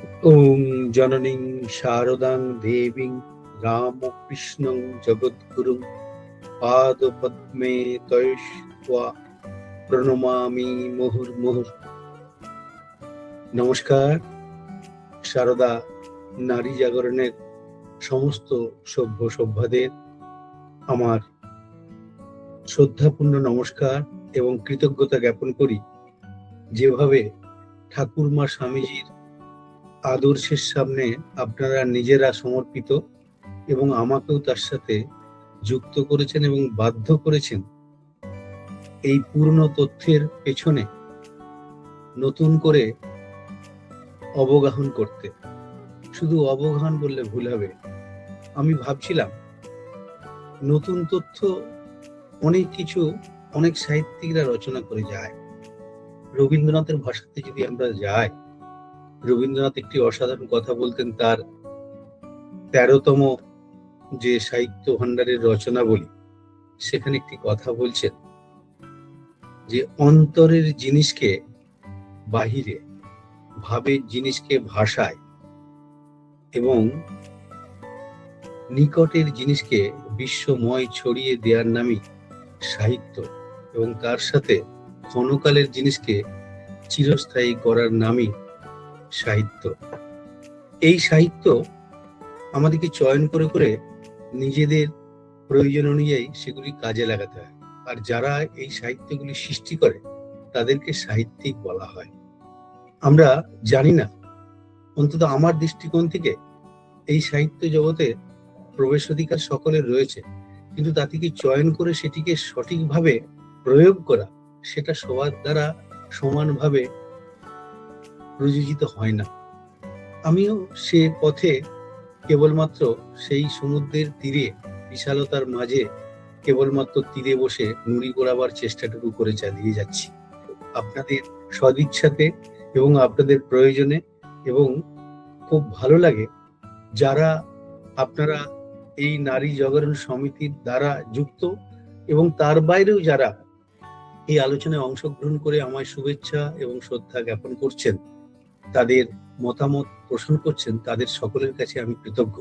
ওং জননীং শারদাং দেবীং রামকৃষ্ণং জগদ্গুরুং পাদপদ্মে তয়স্ত্বা প্রণমামি মুহুর্মুহুঃ। নমস্কার। সারদা নারী জাগরণের সমস্ত সভ্য সভ্যাদের আমার শ্রদ্ধাপূর্ণ নমস্কার এবং কৃতজ্ঞতা জ্ঞাপন করি। যেভাবে ঠাকুরমা স্বামীজির আদর্শের সামনে আপনারা নিজেরা সমর্পিত এবং আমাকেও তার সাথে যুক্ত করেছেন এবং বাধ্য করেছেন এই পূর্ণ তথ্যের পেছনে নতুন করে অবগাহন করতে। শুধু অবগাহন বললে ভুল হবে। আমি ভাবছিলাম নতুন তথ্য অনেক কিছু অনেক সাহিত্যিকরা রচনা করে যায়। রবীন্দ্রনাথের ভাষাতে যদি আমরা যাই, রবীন্দ্রনাথ একটি অসাধারণ কথা বলতেন। তার ১৩তম যে সাহিত্য ভাণ্ডারের রচনা বলি, সেখানে একটি কথা বলছেন যে অন্তরের জিনিসকে বাহিরে, ভাবের জিনিসকে ভাষায় এবং নিকটের জিনিসকে বিশ্বময় ছড়িয়ে দেওয়ার নামই সাহিত্য, এবং তার সাথে ক্ষণকালের জিনিসকে চিরস্থায়ী করার নামই সাহিত্য। এই সাহিত্য আমাদেরকে চয়ন করে করে নিজেদের প্রয়োজন অনুযায়ী সেগুলি কাজে লাগাতে হয়। আর যারা এই সাহিত্যগুলি সৃষ্টি করে তাদেরকে সাহিত্যিক বলা হয়। আমরা জানি না, অন্তত আমার দৃষ্টিকোণ থেকে এই সাহিত্য জগতে প্রবেশ অধিকার সকলের রয়েছে, কিন্তু তা থেকে চয়ন করে সেটিকে সঠিকভাবে প্রয়োগ করা, সেটা সবার দ্বারা সমানভাবে প্রযোজিত হয় না। আমিও সে পথে কেবলমাত্র সেই সমুদ্রের তীরে বিশালতার মাঝে কেবলমাত্র তীরে বসে নুড়ি গোড়াবার চেষ্টাটুকু করে চালিয়ে যাচ্ছি আপনাদের সদিচ্ছাতে এবং আপনাদের প্রয়োজনে। এবং খুব ভালো লাগে যারা আপনারা এই নারী জাগরণ সমিতির দ্বারা যুক্ত এবং তার বাইরেও যারা এই আলোচনায় অংশগ্রহণ করে আমায় শুভেচ্ছা এবং শ্রদ্ধা জ্ঞাপন করছেন, তাদের মতামত পোষণ করছেন, তাদের সকলের কাছে আমি কৃতজ্ঞ।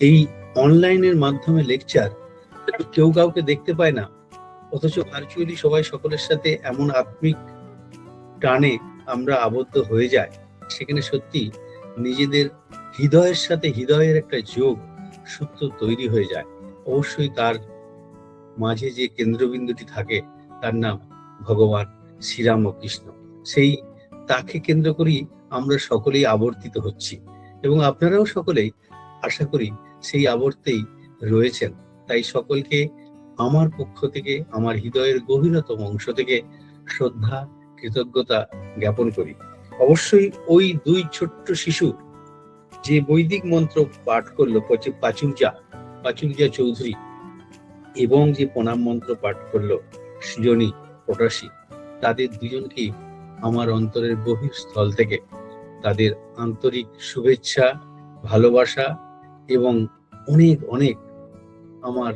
এই অনলাইনের মাধ্যমে লেকচার কেউ কাউকে দেখতে পায় না, অথচ ভার্চুয়ালি সবাই সকলের সাথে এমন আত্মিক টানে আমরা আবদ্ধ হয়ে যাই, সেখানে সত্যি নিজেদের হৃদয়ের সাথে হৃদয়ের একটা যোগ সূত্র তৈরি হয়ে যায়। অবশ্যই তার মাঝে যে কেন্দ্রবিন্দুটি থাকে তার নাম ভগবান শ্রীরাম ও কৃষ্ণ। সেই তাকে কেন্দ্র করি আমরা সকলেই আবর্তিত হচ্ছি, এবং আপনারাও সকলেই আশা করি সেই আবর্তেই রয়েছেন। তাই সকলকে আমার পক্ষ থেকে, আমার হৃদয়ের গভীরতম অংশ থেকে শ্রদ্ধা কৃতজ্ঞতা জ্ঞাপন করি। অবশ্যই ওই দুই ছোট্ট শিশু যে বৈদিক মন্ত্র পাঠ করলো, পাচুর্যা চৌধুরী, এবং যে প্রণাম মন্ত্র পাঠ করলো সৃজনী পটাশী, তাদের দুজনকেই আমার অন্তরের গভীর স্থল থেকে তাদের আন্তরিক শুভেচ্ছা, ভালোবাসা এবং অনেক অনেক আমার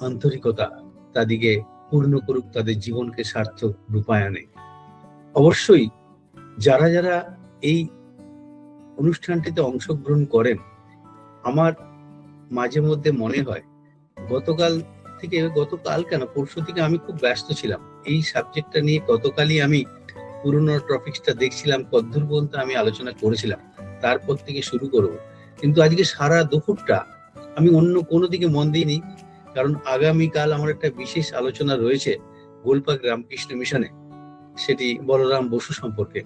আন্তরিকতা তাদেরকে পূর্ণ করুক তাদের জীবনকে সার্থক রূপায়ণে। অবশ্যই যারা যারা এই অনুষ্ঠানটিতে অংশগ্রহণ করেন, আমার মাঝে মধ্যে মনে হয় গতকাল কেন পরশু থেকে আমি খুব ব্যস্ত ছিলাম এই সাবজেক্টটা নিয়ে। গতকালই আমি পুরনো টপিকসটা দেখছিলাম, কদ্দূর পর্যন্ত আমি আলোচনা করেছিলাম, তারপর থেকে শুরু করব। কিন্তু আজকে সারা দুপুরটা আমি অন্য কোনো দিকে মন দিইনি, কারণ আগামীকাল আমার একটা বিশেষ আলোচনা রয়েছে গোলপাক রামকৃষ্ণ মিশনে। সেটি বলরাম বসু সম্পর্কে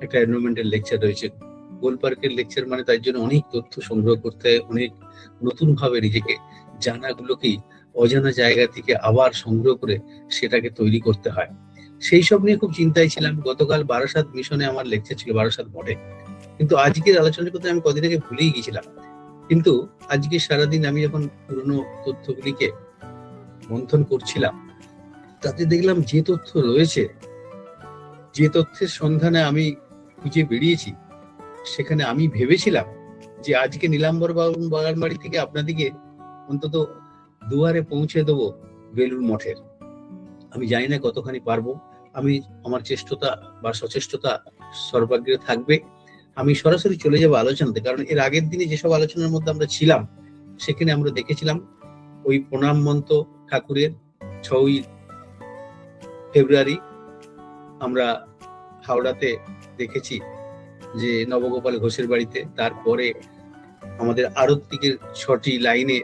একটা এনভায়রনমেন্টাল লেকচার রয়েছে। গোলপার্কের লেকচার মানে তার জন্য অনেক তথ্য সংগ্রহ করতে হয়, অনেক নতুন ভাবে নিজেকে জানাগুলোকেই অজানা জায়গা থেকে আবার সংগ্রহ করে সেটাকে তৈরি করতে হয়। সেই সব নিয়ে খুব চিন্তায় ছিলাম। গতকাল বারাসাত মিশনে আমার লেকচার ছিল, বারাসাত মঠে, কিন্তু আজকের আলোচনার কথা আমি কদিন আগে ভুলেই গেছিলাম। কিন্তু আজকে সারাদিন আমি যখন পুরনো তথ্যগুলিকে মন্থন করছিলাম, তাতে দেখলাম যে তথ্য রয়েছে, যে তথ্যের সন্ধানে আমি খুঁজে বেরিয়েছি, সেখানে আমি ভেবেছিলাম যে আজকে নীলাম্বর বাগানবাড়ি থেকে আপনাদেরকে অন্তত দুয়ারে পৌঁছে দেবো বেলুড় মঠের। আমি জানি না কতখানি পারবো। আমি আমার চেষ্টতা বা সচেষ্টতা সর্বাগ্রে থাকবে। আমি সরাসরি চলে যাবো আলোচনাতে, কারণ এর আগের দিনে যেসব আলোচনার মধ্যে আমরা ছিলাম সেখানে আমরা দেখেছিলাম ওই প্রণাম মন্ত্র ঠাকুরের 6ই ফেব্রুয়ারি আমরা হাওড়াতে দেখেছি যে নবগোপাল ঘোষের বাড়িতে। তারপরে আমাদের আরত্তিকের 6টি লাইনে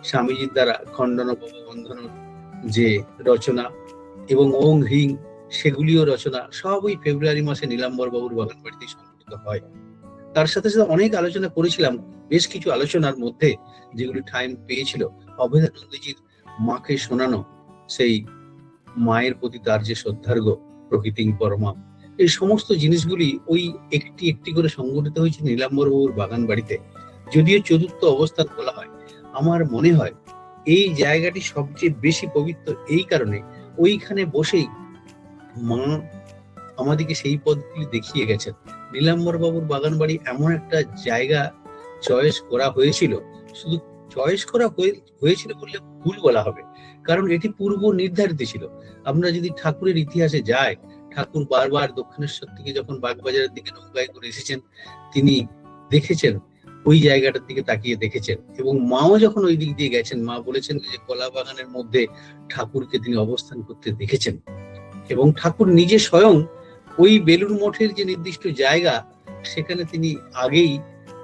স্বামীজির দ্বারা খণ্ডন বন্ধন যে রচনা এবং ওং হ্রিং সেগুলিও রচনা সব ওই ফেব্রুয়ারি মাসে নীলাম্বর বাবুর বাগান বাড়িতে সংগঠিত হয়। তার সাথে সাথে অনেক আলোচনা করেছিলাম, বেশ কিছু আলোচনার মধ্যে যেগুলি টাইম পেয়েছিল অভেদানন্দজির মাকে শোনানো সেই মায়ের প্রতি তার যে শ্রদ্ধার্ঘ্য প্রকৃতি পরমা, এই সমস্ত জিনিসগুলি ওই একটি একটি করে সংগঠিত হয়েছে নীলাম্বর বাবুর বাগান বাড়িতে। যদিও চতুর্থ অবস্থান বলা হয়, আমার মনে হয় এই জায়গাটি সবচেয়ে বেশি পবিত্র এই কারণে ওইখানে বসেই মা আমাদেরকে সেই পথগুলি দেখিয়ে গেছেন। নীলাম্বর বাবুর বাগান বাড়ি এমন একটা জায়গা চয়েস করা হয়েছিল, শুধু চয়েস করা হয়েছিল বললে ভুল বলা হবে, কারণ এটি পূর্ব নির্ধারিত ছিল। আমরা যদি ঠাকুরের ইতিহাসে যাই, ঠাকুর বারবার দক্ষিণেশ্বর থেকে যখন বাগবাজারের দিকে নৌকায় করে এসেছেন, তিনি দেখেছেন ওই জায়গাটার দিকে তাকিয়ে দেখেছেন, এবং মাও যখন ওই দিক দিয়ে গেছেন, মা বলেছেন যে কলা বাগানের মধ্যে ঠাকুরকে তিনি অবস্থান করতে দেখেছেন। এবং ঠাকুর নিজে স্বয়ং ওই বেলুড় মঠের যে নির্দিষ্ট জায়গা, সেখানে তিনি আগেই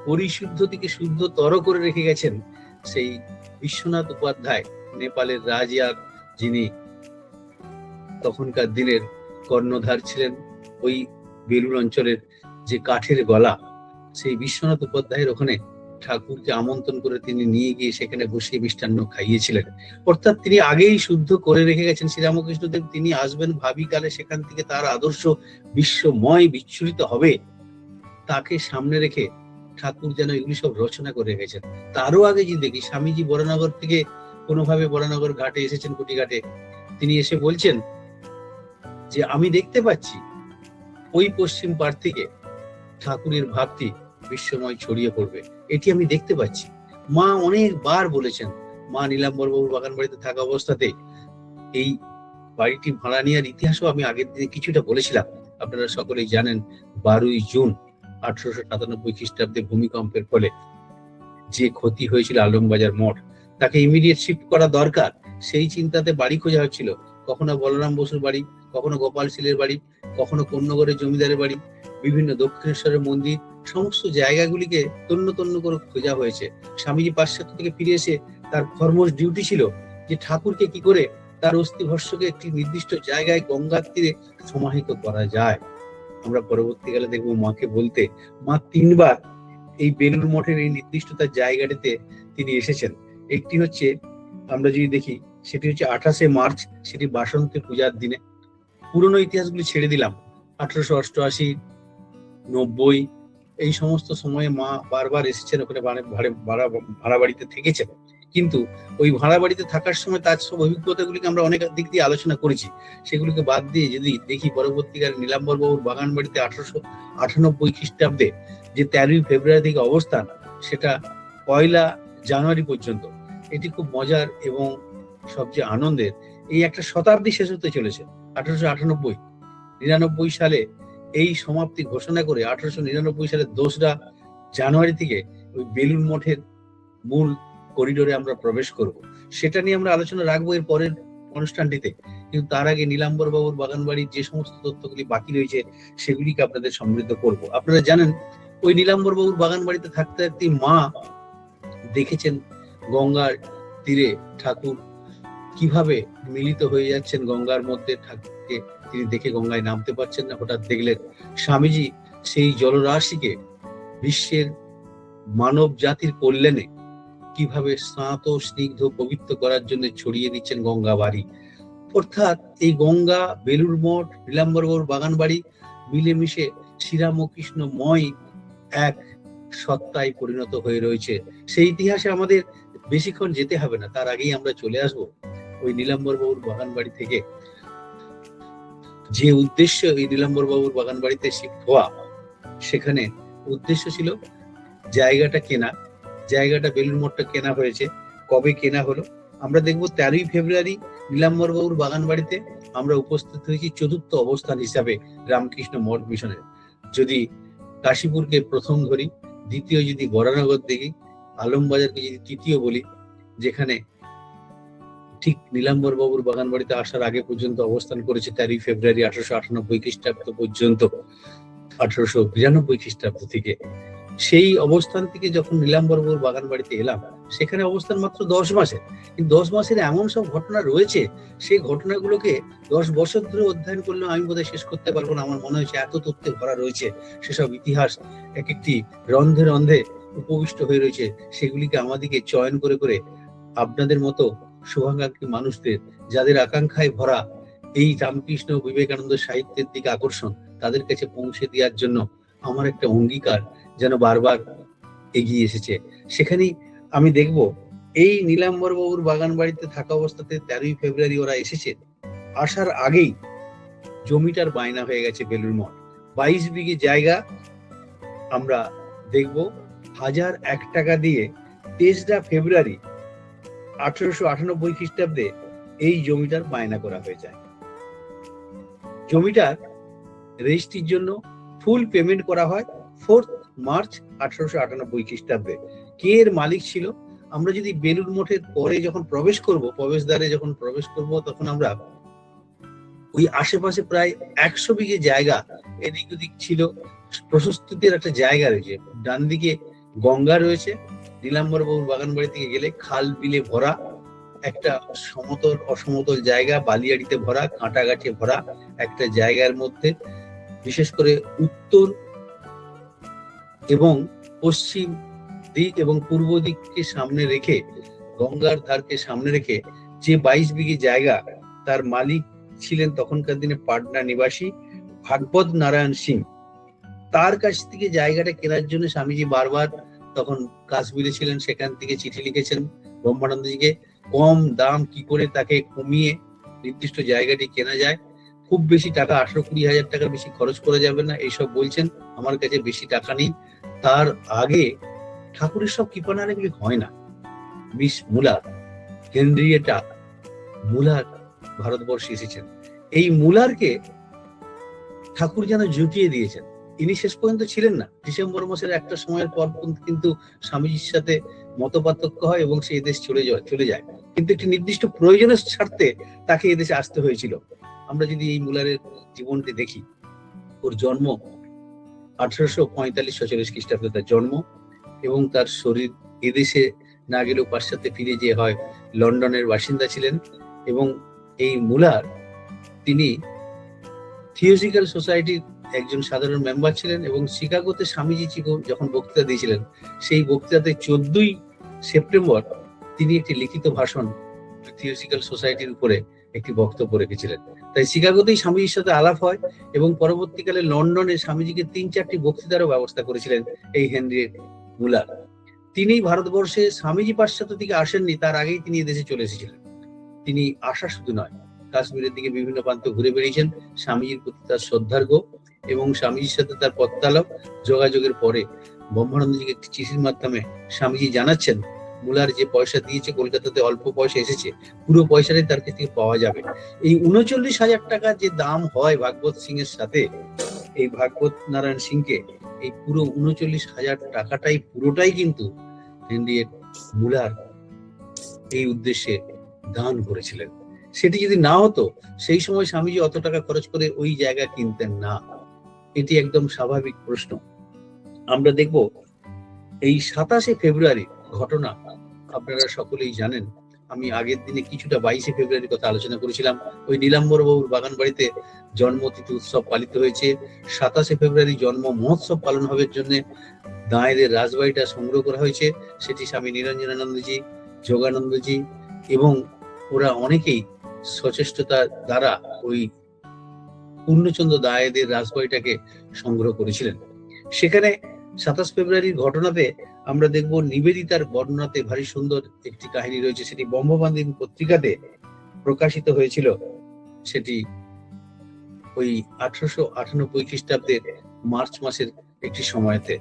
পরিশুদ্ধ থেকে শুদ্ধতর করে রেখে গেছেন সেই বিশ্বনাথ উপাধ্যায়, নেপালের রাজিয়ার, যিনি তখনকার দিনের কর্ণধার ছিলেন ওই বেলুড় অঞ্চলের যে কাঠের গলা, সেই বিশ্বনাথ উপাধ্যায়ের ওখানে ঠাকুরকে আমন্ত্রণ করে তিনি নিয়ে গিয়ে সেখানে বসে মিষ্টান্ন খাইয়েছিলেন। অর্থাৎ তিনি আগেই শুদ্ধ করে রেখে গেছেন শ্রীরামকৃষ্ণদেব, তিনি আসবেন ভাবিকালে, সেখান থেকে তার আদর্শ বিশ্বময় বিচ্ছুরিত হবে, তাকে সামনে রেখে ঠাকুর যেন এগুলি সব রচনা করে রেখেছেন। তারও আগে যদি দেখি, স্বামীজি বরানগর থেকে কোনোভাবে বরানগর ঘাটে এসেছেন, কুটি ঘাটে, তিনি এসে বলছেন যে আমি দেখতে পাচ্ছি ওই পশ্চিম পাড় থেকে ঠাকুরের ভাবটি বিশ্বময় ছড়িয়ে পড়বে, এটি আমি দেখতে পাচ্ছি। মা অনেকবার বলেছেন, মা নীলাম্বর বাবুর বাগান বাড়িতে থাকা অবস্থাতে এই বাড়িটি ভাড়া নেওয়ার ইতিহাসও আমি আগের দিনে কিছুটা বলেছিলাম। আপনারা সকলেই জানেন 12ই জুন 1897 খ্রিস্টাব্দে ভূমিকম্পের ফলে যে ক্ষতি হয়েছিল আলমবাজার মঠ, তাকে ইমিডিয়েট শিফট করা দরকার, সেই চিন্তাতে বাড়ি খোঁজা হচ্ছিল। কখনো বলরাম বসুর বাড়ি, কখনো গোপাল শীলের বাড়ি, কখনো কন্যগড়ের জমিদারের বাড়ি, বিভিন্ন দক্ষিণেশ্বরের মন্দির, সমস্ত জায়গাগুলিকে তন্ন তন্ন করে খোঁজা হয়েছে। স্বামীজি পাশ্চাত্য থেকে ফিরে এসে তার ফরমোস্ট ডিউটি ছিল যে ঠাকুরকে কি করে তার অস্থিভস্যকে একটি নির্দিষ্ট জায়গায় গঙ্গার তীরে সমাহিত করা যায়। আমরা পরবর্তীকালে দেখবো মাকে বলতে, মা 3বার এই বেলুড় মঠের এই নির্দিষ্ট তার জায়গাটিতে তিনি এসেছেন। একটি হচ্ছে, আমরা যদি দেখি, সেটি হচ্ছে 28শে মার্চ, সেটি বাসন্তী পূজার দিনে। পুরনো ইতিহাসগুলি ছেড়ে দিলাম, 1888, 90 এই সমস্ত সময়ে মা বারবার এসেছেন ওখানে, ভাড়া বাড়িতে থেকেছেন। কিন্তু ওই ভাড়া বাড়িতে থাকার সময় তার সব অভিজ্ঞতাগুলিকে আমরা অনেক দিক দিয়ে আলোচনা করেছি, সেগুলিকে বাদ দিয়ে যদি দেখি পরবর্তীকালে নীলাম্বর বাবুর বাগান বাড়িতে 1898 খ্রিস্টাব্দে যে 13ই ফেব্রুয়ারি থেকে অবস্থান, সেটা 1 জানুয়ারি পর্যন্ত। এটি খুব মজার এবং সবচেয়ে আনন্দের। এই একটা শতাব্দী শেষ হতে চলেছে। 1898, 99 সালে এই সমাপ্তি ঘোষণা করে 1899 সালের 2রা জানুয়ারি থেকে ওই বেলুড় মঠের মূল করিডোরে আমরা প্রবেশ করব। সেটা নিয়ে আমরা আলোচনা রাখবো এর পরের অনুষ্ঠানটিতে। কিন্তু তার আগে নীলাম্বর বাবুর বাগান বাড়ির যে সমস্ত তথ্যগুলি বাকি রয়েছে সেগুলিকে আপনাদের সমৃদ্ধ করব। আপনারা জানেন ওই নীলাম্বর বাবুর বাগান বাড়িতে থাকতে থাকতে মা দেখেছেন গঙ্গার তীরে ঠাকুর কিভাবে মিলিত হয়ে যাচ্ছেন গঙ্গার মধ্যে। ঠাকুরকে তিনি দেখে গঙ্গায় নামতে পারছেন না, হঠাৎ দেখলেন স্বামীজি সেই জলরাশিকে বিশ্বের মানব জাতির কল্যাণে কিভাবে স্নাত স্নিগ্ধ পবিত্র করার জন্য ছড়িয়ে দিচ্ছেন গঙ্গা বাড়ি। অর্থাৎ এই গঙ্গা, বেলুড় মঠ, নীলাম্বর বাবুর বাগান বাড়ি মিলেমিশে শ্রীরামকৃষ্ণময় এক সত্তায় পরিণত হয়ে রয়েছে। সেই ইতিহাসে আমাদের বেশিক্ষণ যেতে হবে না, তার আগেই আমরা চলে আসবো ওই নীলাম্বর বাবুর বাগান বাড়ি থেকে। যে উদ্দেশ্য এই নীলাম্বর বাবুর বাগান বাড়িতে শিফট হওয়া, সেখানে উদ্দেশ্য ছিল জায়গাটা কেনা। জায়গাটা বেলুড় মঠটা কেনা হয়েছে। কবে কেনা হলো আমরা দেখবো 13ই ফেব্রুয়ারি নীলাম্বর বাবুর বাগান বাড়িতে আমরা উপস্থিত হয়েছি 4র্থ অবস্থান হিসাবে রামকৃষ্ণ মঠ মিশনের। যদি কাশীপুরকে প্রথম ধরি, দ্বিতীয় যদি বরানগর দেখি, আলমবাজারকে যদি তৃতীয় বলি, যেখানে ঠিক নীলাম্বর বাবুর বাগান বাড়িতে আসার আগে পর্যন্ত অবস্থান করেছে 13 ফেব্রুয়ারি 1898 খ্রিস্টাব্দ পর্যন্ত, 1892 খ্রিস্টাব্দ থেকে। সেই অবস্থান থেকে যখন নীলাম্বর বাবুর বাগান বাড়িতে এলাম, সেখানে অবস্থান মাত্র 10 মাসের, কিন্তু 10 মাসের এমন সব ঘটনা রয়েছে, সেই ঘটনাগুলোকে 10 বছর ধরে অধ্যয়ন করলেও আমি বোধহয় শেষ করতে পারবো না। আমার মনে হয়েছে এত তথ্যে ভরা রয়েছে, সেসব ইতিহাস এক একটি রন্ধে রন্ধে উপবিষ্ট হয়ে রয়েছে। সেগুলিকে আমাদেরকে চয়ন করে করে আপনাদের মতো শুভাকাঙ্ক্ষী মানুষদের, যাদের আকাঙ্ক্ষায় ভরা এই রামকৃষ্ণ বিবেকানন্দ সাহিত্যের দিকে আকর্ষণ, তাদের কাছে পৌঁছে দেওয়ার জন্য আমার একটা অঙ্গীকার যেন বারবার এগিয়ে এসেছে। সেখানেই আমি দেখব, এই নীলাম্বর বাবুর বাগান বাড়িতে থাকা অবস্থাতে 13 ফেব্রুয়ারি ওরা এসেছে, আসার আগেই জমিটার বায়না হয়ে গেছে বেলুর মঠ। 22 বিঘে জায়গা আমরা দেখব 1001 টাকা দিয়ে 23 ফেব্রুয়ারি 1898 খ্রিস্টাব্দে এই জমিটার বায়না করা হয়ে যায়। জমিটার রেজিস্ট্রির জন্য ফুল পেমেন্ট করা হয় 4 মার্চ 1898 খ্রিস্টাব্দে। কে এর মালিক ছিল? আমরা যদি বেলুর মঠের পরে যখন প্রবেশ করব, প্রবেশদ্বারে যখন প্রবেশ করব, তখন আমরা ওই আশেপাশে প্রায় 100 বিঘে জায়গা এদিক ওদিক ছিল, প্রশস্তির একটা জায়গা রয়েছে। ডান দিকে গঙ্গা রয়েছে, নীলাম্বর বাবুর বাগান বাড়ি থেকে গেলে খাল বিলে ভরা একটা সমতল অসমতল জায়গা, বালিয়াড়িতে ভরা, কাঁটাগাছে ভরা একটা জায়গার মধ্যে, বিশেষ করে উত্তর এবং পশ্চিম দিক এবং পূর্ব দিককে সামনে রেখে, গঙ্গার ধারকে সামনে রেখে যে 22 বিঘে জায়গা, তার মালিক ছিলেন তখনকার দিনে পাটনা নিবাসী ভাগবত নারায়ণ সিং। তার কাছ থেকে জায়গাটা কেনার জন্য স্বামীজি বারবার তখন কাশ্মীরে ছিলেন, সেখান থেকে চিঠি লিখেছেন ব্রহ্মানন্দজিকে, কম দাম কি করে তাকে কমিয়ে নির্দিষ্ট জায়গাটি কেনা যায়, খুব বেশি টাকা 18-20 হাজার টাকার বেশি খরচ করা যাবে না, এইসব বলছেন। আমার কাছে বেশি টাকা নেই। তার আগে ঠাকুরের সব কৃপানার এগুলি হয় না। মিস মুলার, হেনরিয়েটা মুলার ভারতবর্ষে এসেছেন। এই মুলারকে ঠাকুর যেন জুটিয়ে দিয়েছেন। ইনি শেষ পর্যন্ত ছিলেন না। ডিসেম্বর মাসের একটা সময়ের পর কিন্তু স্বামীজির সাথে মতপার্থক্য হয় এবং সে এদেশ চলে যায়। কিন্তু একটি নির্দিষ্ট প্রয়োজনের স্বার্থে তাকে এদেশে আসতে হয়েছিল। আমরা যদি এই মুলারের জীবনটি দেখি, ওর জন্ম 1845-46 খ্রিস্টাব্দে তার জন্ম, এবং তার শরীর এদেশে না গেলেও পাশ্চাত্যে ফিরে যেয়ে হয় লন্ডনের বাসিন্দা ছিলেন। এবং এই মুলার তিনি থিওসফিক্যাল সোসাইটির একজন সাধারণ মেম্বার ছিলেন, এবং শিকাগোতে স্বামীজি যখন বক্তৃতা দিয়েছিলেন, সেই বক্তৃতাতে 14 সেপ্টেম্বর তিনি একটি লিখিত ভাষণ থিওসফিক্যাল সোসাইটির উপরে একটি বক্তব্য রেখেছিলেন। তাই শিকাগোতেই স্বামীজির সাথে আলাপ হয়, এবং পরবর্তীকালে লন্ডনে স্বামীজিকে 3-4টি বক্তৃতারও ব্যবস্থা করেছিলেন এই হেনরি মুলার। তিনি ভারতবর্ষে, স্বামীজি পাশ্চাত্য থেকে আসেননি, তার আগেই তিনি এদেশে চলে এসেছিলেন। তিনি আসা শুধু নয়, কাশ্মীরের দিকে বিভিন্ন প্রান্ত ঘুরে বেরিয়েছেন, স্বামীজির প্রতি তার শ্রদ্ধার্ঘ্য, এবং স্বামীজির সাথে তার পত্তালাপ যোগাযোগের পরে ব্রহ্মানন্দজিকে একটি চিঠির মাধ্যমে স্বামীজি জানাচ্ছেন, মুলার যে পয়সা দিয়েছে কলকাতাতে অল্প পয়সা এসেছে, পুরো পয়সাটাই তার কাছ থেকে পাওয়া যাবে। এই 39,000 টাকা যে দাম হয় ভাগবত সিং এর সাথে, এই ভাগবত নারায়ণ সিংকে এই পুরো 39,000 টাকাটাই পুরোটাই কিন্তু হেনরিয়েট মুলার এই উদ্দেশ্যে দান করেছিলেন। সেটি যদি না হতো, সেই সময় স্বামীজি অত টাকা খরচ করে ওই জায়গা কিনতেন না। এটি একদম স্বাভাবিক প্রশ্ন। আমরা দেখব এই 27 ফেব্রুয়ারি ঘটনা, আপনারা সকলেই জানেন। আমি আগের দিনে কিছুটা 22 ফেব্রুয়ারির কথা আলোচনা করেছিলাম। ওই নীলাম্বর বাবুর বাগান বাড়িতে জন্মতিথি উৎসব পালিত হয়েছে। 27 ফেব্রুয়ারি জন্ম মহোৎসব পালন হবার জন্য দাঁয়েদের রাজবাড়িটা সংগ্রহ করা হয়েছে। সেটি স্বামী নিরঞ্জনানন্দজি, যোগানন্দজি এবং ওরা অনেকেই সচেষ্টতার দ্বারা ওই পূর্ণচন্দ্র দায়েদের রাজবাড়িটাকে সংগ্রহ করেছিলেন। সেখানে 27 ফেব্রুয়ারির ঘটনাতে আমরা দেখব নিবেদিতার বর্ণনাতে ভারী সুন্দর একটি কাহিনী রয়েছে। সেটি বঙ্গবন্ধু পত্রিকাতে প্রকাশিত হয়েছিল। সেটি ওই 1898 খ্রিস্টাব্দের মার্চ মাসের একটি সময়তে,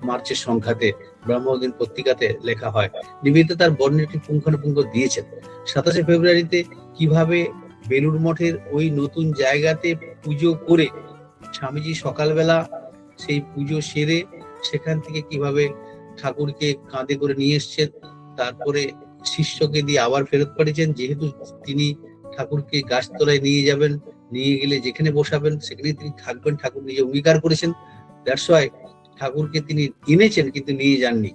মার্চের সংখ্যাতে ব্রহ্মদিন পত্রিকাতে লেখা হয়। নিবেদিতা তার বর্ণনাটি পুঙ্খানুপুঙ্খ দিয়েছেন। 27 ফেব্রুয়ারিতে কিভাবে বেলুর মঠের ওই নতুন জায়গাতে পুজো করে স্বামীজি সকালবেলা সেই পুজো সেরে সেখান থেকে কিভাবে ঠাকুরকে কাঁধে করে নিয়ে এসছেন, তারপরে শিষ্যকে দিয়ে আবার ফেরত পাঠিয়েছেন, যেহেতু তিনি ঠাকুরকে গাছতলায় নিয়ে যাবেন, নিয়ে গেলে যেখানে বসাবেন সেখানে তিনি থাকবেন, ঠাকুর নিজে অঙ্গীকার করেছেন। দ্যাটস ওয়াই ঠাকুরকে তিনি এনেছেন কিন্তু নিয়ে যাননি,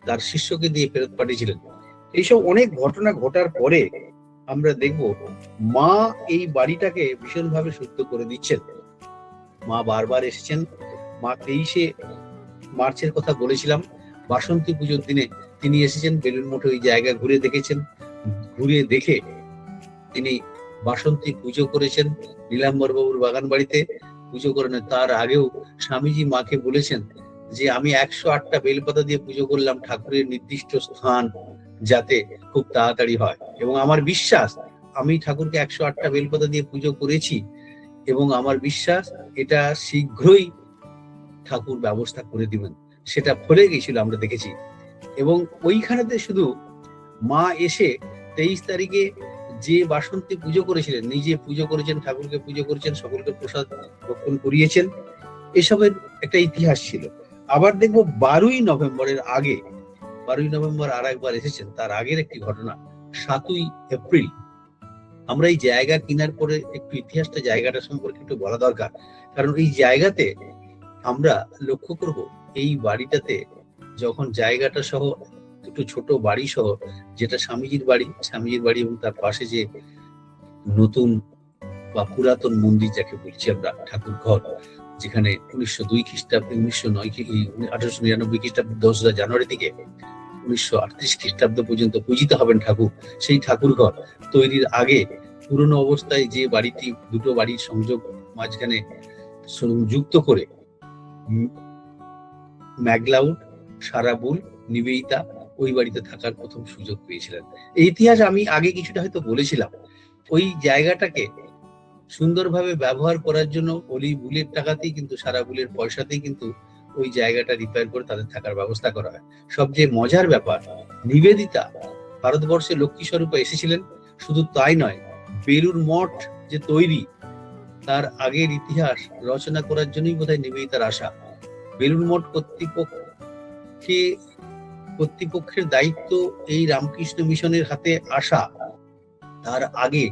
তার শিষ্যকে দিয়ে ফেরত পাঠিয়েছিলেন। এইসব অনেক ঘটনা ঘটার পরে আমরা দেখব মা এই বাড়িটাকে ভীষণভাবে শুদ্ধ করে দিচ্ছেন। মা বারবার এসেছেন। মা 23শে মার্চের কথা বলেছিলাম, বাসন্তী পুজোর দিনে তিনি এসেছেন বেলুড় মঠে, ওই জায়গা ঘুরে দেখেছেন। ঘুরে দেখে তিনি বাসন্তী পুজো করেছেন নীলাম্বর বাবুর বাগান বাড়িতে। পুজো করেন তার আগেও স্বামীজি মাকে বলেছেন যে আমি 108টা বেলপাতা দিয়ে পুজো করলাম, ঠাকুরের নির্দিষ্ট স্থান যাতে খুব তাড়াতাড়ি হয়, এবং আমার বিশ্বাস আমি ঠাকুরকে 108টা বেলপাতা দিয়ে পুজো করেছি এবং আমার বিশ্বাস এটা শীঘ্রই ঠাকুর ব্যবস্থা করে দিবেন। সেটা ফলে গেছিল, আমরা দেখেছি। এবং ওইখানেতে শুধু মা এসে 23 তারিখে যে বাসন্তী পুজো করেছিলেন, নিজে পুজো করেছেন, ঠাকুরকে পুজো করেছেন, সকলকে প্রসাদ ভক্ষণ করিয়েছেন, এসবের একটা ইতিহাস ছিল। আবার দেখবো 12ই নভেম্বরের আগে, 12ই নভেম্বর আর একবার এসেছেন, তার আগের একটি ঘটনা 7ই এপ্রিল। আমরা এই জায়গা কেনার পরে একটু ইতিহাসটা, জায়গাটা সম্পর্কে একটু বলা দরকার, কারণ এই জায়গাতে আমরা লক্ষ্য করব এই বাড়িটাতে যখন জায়গাটা সহ দুটো ছোট বাড়ি সহ, যেটা স্বামীজির বাড়ি এবং তার পাশে যে নতুন বা পুরাতন মন্দির যাকে বলছি আমরা, ঠাকুর ঘর, যেখানে 1902 খ্রিস্টাব্দে 1899 খ্রিস্টাব্দে 10 জানুয়ারি থেকে 1938 খ্রিস্টাব্দ পর্যন্ত পূজিত হবেন ঠাকুর, সেই ঠাকুর ঘর তৈরির আগে পুরনো অবস্থায় যে বাড়িটি, দুটো বাড়ির সংযোগ মাঝখানে যুক্ত করে ম্যাগলাউড, সারাবুল, নিবেদিতা ওই বাড়িতে থাকার প্রথম সুযোগ পেয়েছিলেন। এই ইতিহাস আমি আগে কিছুটা হয়তো বলেছিলাম। ওই জায়গাটাকে সুন্দরভাবে ব্যবহার করার জন্য অলি বুলের টাকাতেই কিন্তু, সারাবুলের পয়সাতেই কিন্তু ওই জায়গাটা রিপেয়ার করে তাদের থাকার ব্যবস্থা করা হয়। সবচেয়ে মজার ব্যাপার, নিবেদিতা ভারতবর্ষে লক্ষ্মী স্বরূপে এসেছিলেন। শুধু তাই নয়, বেলুড় মঠ যে তৈরি, তার আগের ইতিহাস রচনা করার জন্যই বোধহয় নিবেদিতার আশা। বেলুড় মঠ কর্তৃপক্ষের দায়িত্ব এই রামকৃষ্ণ মিশনের হাতে আসা তার আগে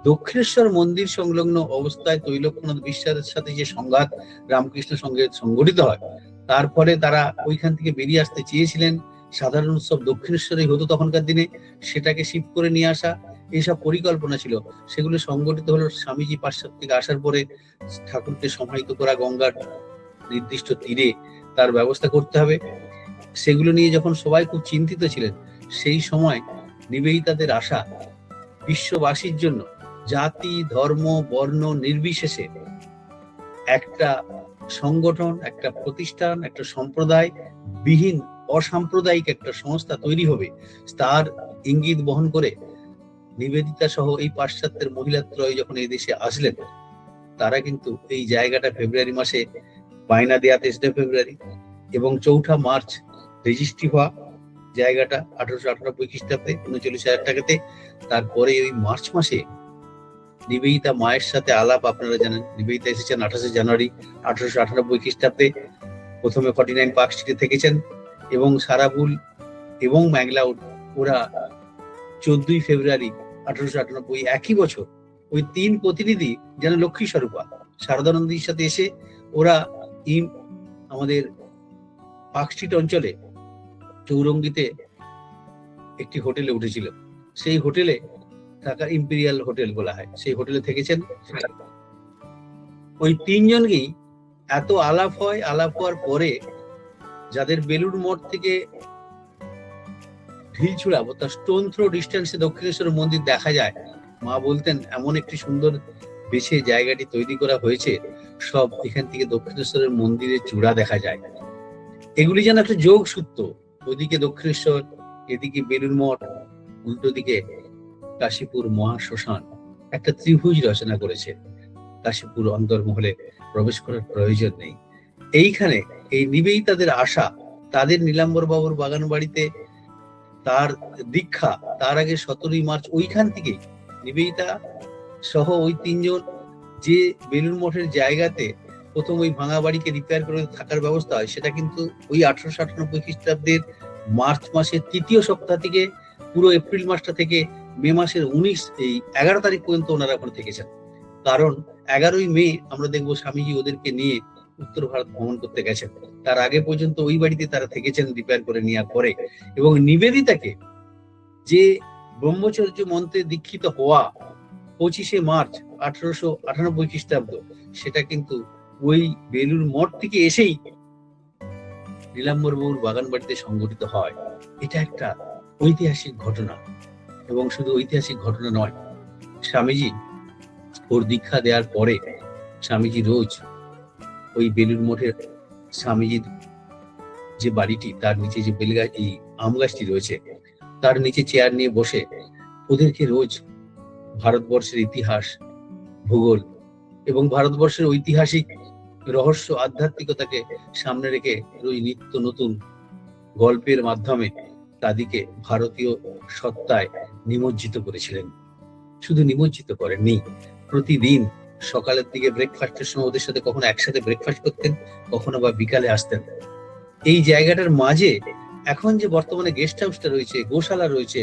দক্ষিণেশ্বর মন্দির সংলগ্ন অবস্থায় তৈলক্যনাথ বিশ্বাসের সাথে যে সংঘাত রামকৃষ্ণ সঙ্গে সংগঠিত হয়, তারপরে তারা ওইখান থেকে বেরিয়ে আসতে চেয়েছিলেন। সাধারণ উৎসব দক্ষিণেশ্বরেই হতো তখনকার দিনে, সেটাকে শিফট করে নিয়ে আসা, এইসব পরিকল্পনা ছিল। সেগুলো সংগঠিত হলো স্বামীজি পাশ্চাত্য থেকে আসার পরে। ঠাকুরকে সমাহিত করা গঙ্গার নির্দিষ্ট তীরে তার ব্যবস্থা করতে হবে, সেগুলো নিয়ে যখন সবাই খুব চিন্তিত ছিলেন, সেই সময় নিবেদিতাদের আশা বিশ্ববাসীর জন্য জাতি, ধর্ম, বর্ণ নির্বিশেষে একটা সংগঠন, একটা প্রতিষ্ঠান, একটা সম্প্রদায় বিহীন অসাম্প্রদায়িক একটা সংস্থা তৈরি হবে, তার ইঙ্গিত বহন করে নিবেদিতা সহ এই পাশ্চাত্যের মহিলাত্রয় যখন এই দেশে আসলেন, তারা কিন্তু এই জায়গাটা ফেব্রুয়ারি মাসে বায়না দেয়া 23 ফেব্রুয়ারি এবং 4 মার্চ রেজিস্ট্রি হওয়া জায়গাটা 1898 খ্রিস্টাব্দে 39,000 টাকাতে। তারপরে ওই মার্চ মাসে নিবেদিতা মায়ের সাথে আলাপ, আপনারা জানেন নিবেদিতা এসেছেন 28 জানুয়ারি 1898 খ্রিস্টাব্দে। প্রথমে 49 পার্ক স্ট্রিটে থেকেছেন, এবং সারাবুল এবং ম্যাগলাউড ওরা 14 ফেব্রুয়ারি 1898 একই বছর ওই 3 প্রতিনিধি যেন লক্ষ্মী স্বরূপা শারদানন্দীর সাথে এসে ওরা আমাদের পার্ক স্ট্রিট অঞ্চলে চৌরঙ্গিতে একটি হোটেলে উঠেছিল। সেই হোটেলে থাকা ইম্পেরিয়াল হোটেল বলা হয়, সেই হোটেলে থেকেছেন। ওই 3 জনকেই এত আলাপ হয়, আলাপ হওয়ার পরে যাদের বেলুড় মঠ থেকে ঢিলছুড়া বা স্টোন থ্রো ডিস্টেন্সে দক্ষিণেশ্বর মন্দির দেখা যায়, মা বলতেন এমন একটি সুন্দর বেছে জায়গাটি তৈরি করা হয়েছে, সব এখান থেকে দক্ষিণেশ্বরের মন্দিরের চূড়া দেখা যায়। এগুলি যেন একটা যোগ সূত্র, ওদিকে দক্ষিণেশ্বর, এদিকে বেলুড় মঠ, উল্টো দিকে কাশীপুর মহাশ্মশান, একটা ত্রিভুজ রচনা করেছে। কাশীপুর অন্তর্মহলে প্রবেশ করার প্রয়োজন নেই। এইখানে এই নিবেদিতাদের আশা, তাদের নীলাম্বর বাবুর বাগান বাড়িতে তার দীক্ষা, তার আগে 17ই মার্চ ওইখান থেকেই নিবেদিতা সহ ওই 3 জন যে বেলুড় মঠের জায়গাতে প্রথম ওই ভাঙা বাড়িকে রিপেয়ার করে থাকার ব্যবস্থা হয়, সেটা কিন্তু ওই 1898 খ্রিস্টাব্দের মার্চ মাসের 3য় সপ্তাহ থেকে পুরো এপ্রিল মাসটা থেকে মে মাসের 11 তারিখ পর্যন্ত ওনারা ওখানে থেকেছেন। কারণ 11ই মে আমরা দেখবো স্বামীজি ওদেরকে নিয়ে উত্তর ভারত ভ্রমণ করতে গেছেন। তার আগে পর্যন্ত ওই বাড়িতে তারা থেকেছেন রিপেয়ার করে নেওয়ার পরে। এবং নিবেদিতাকে যে ব্রহ্মচর্য মন্ত্রে দীক্ষিত হওয়া 25শে মার্চ 1898 খ্রিস্টাব্দ, সেটা কিন্তু ওই বেলুর মঠ থেকে এসেই নীলাম্বর বাবুর বাগান বাড়িতে সংঘটিত হয়। এটা একটা ঐতিহাসিক ঘটনা, এবং শুধু ঐতিহাসিক ঘটনা নয়, স্বামীজি ওর দীক্ষা দেওয়ার পরে স্বামীজি রোজ ওই বেলুর মঠের স্বামীজির যে বাড়িটি, তার নিচে যে বেলগাছ, এই আম গাছটি রয়েছে, তার নিচে চেয়ার নিয়ে বসে ওদেরকে রোজ ভারতবর্ষের ইতিহাস, ভূগোল এবং ভারতবর্ষের ঐতিহাসিক রহস্য, আধ্যাত্মিকতাকে সামনে রেখে রোজ নিত্য নতুন গল্পের মাধ্যমে তাদেরকে ভারতীয় সত্তায় নিমজ্জিত করেছিলেন। শুধু নিমজ্জিত করেননি, প্রতিদিন সকালের দিকে ব্রেকফাস্টের সময় ওদের সাথে কখনো একসাথে ব্রেকফাস্ট করতেন, কখনো বা বিকালে আসতেন। এই জায়গাটার মাঝে এখন যে বর্তমানে গেস্ট হাউসটা রয়েছে, গোশালা রয়েছে,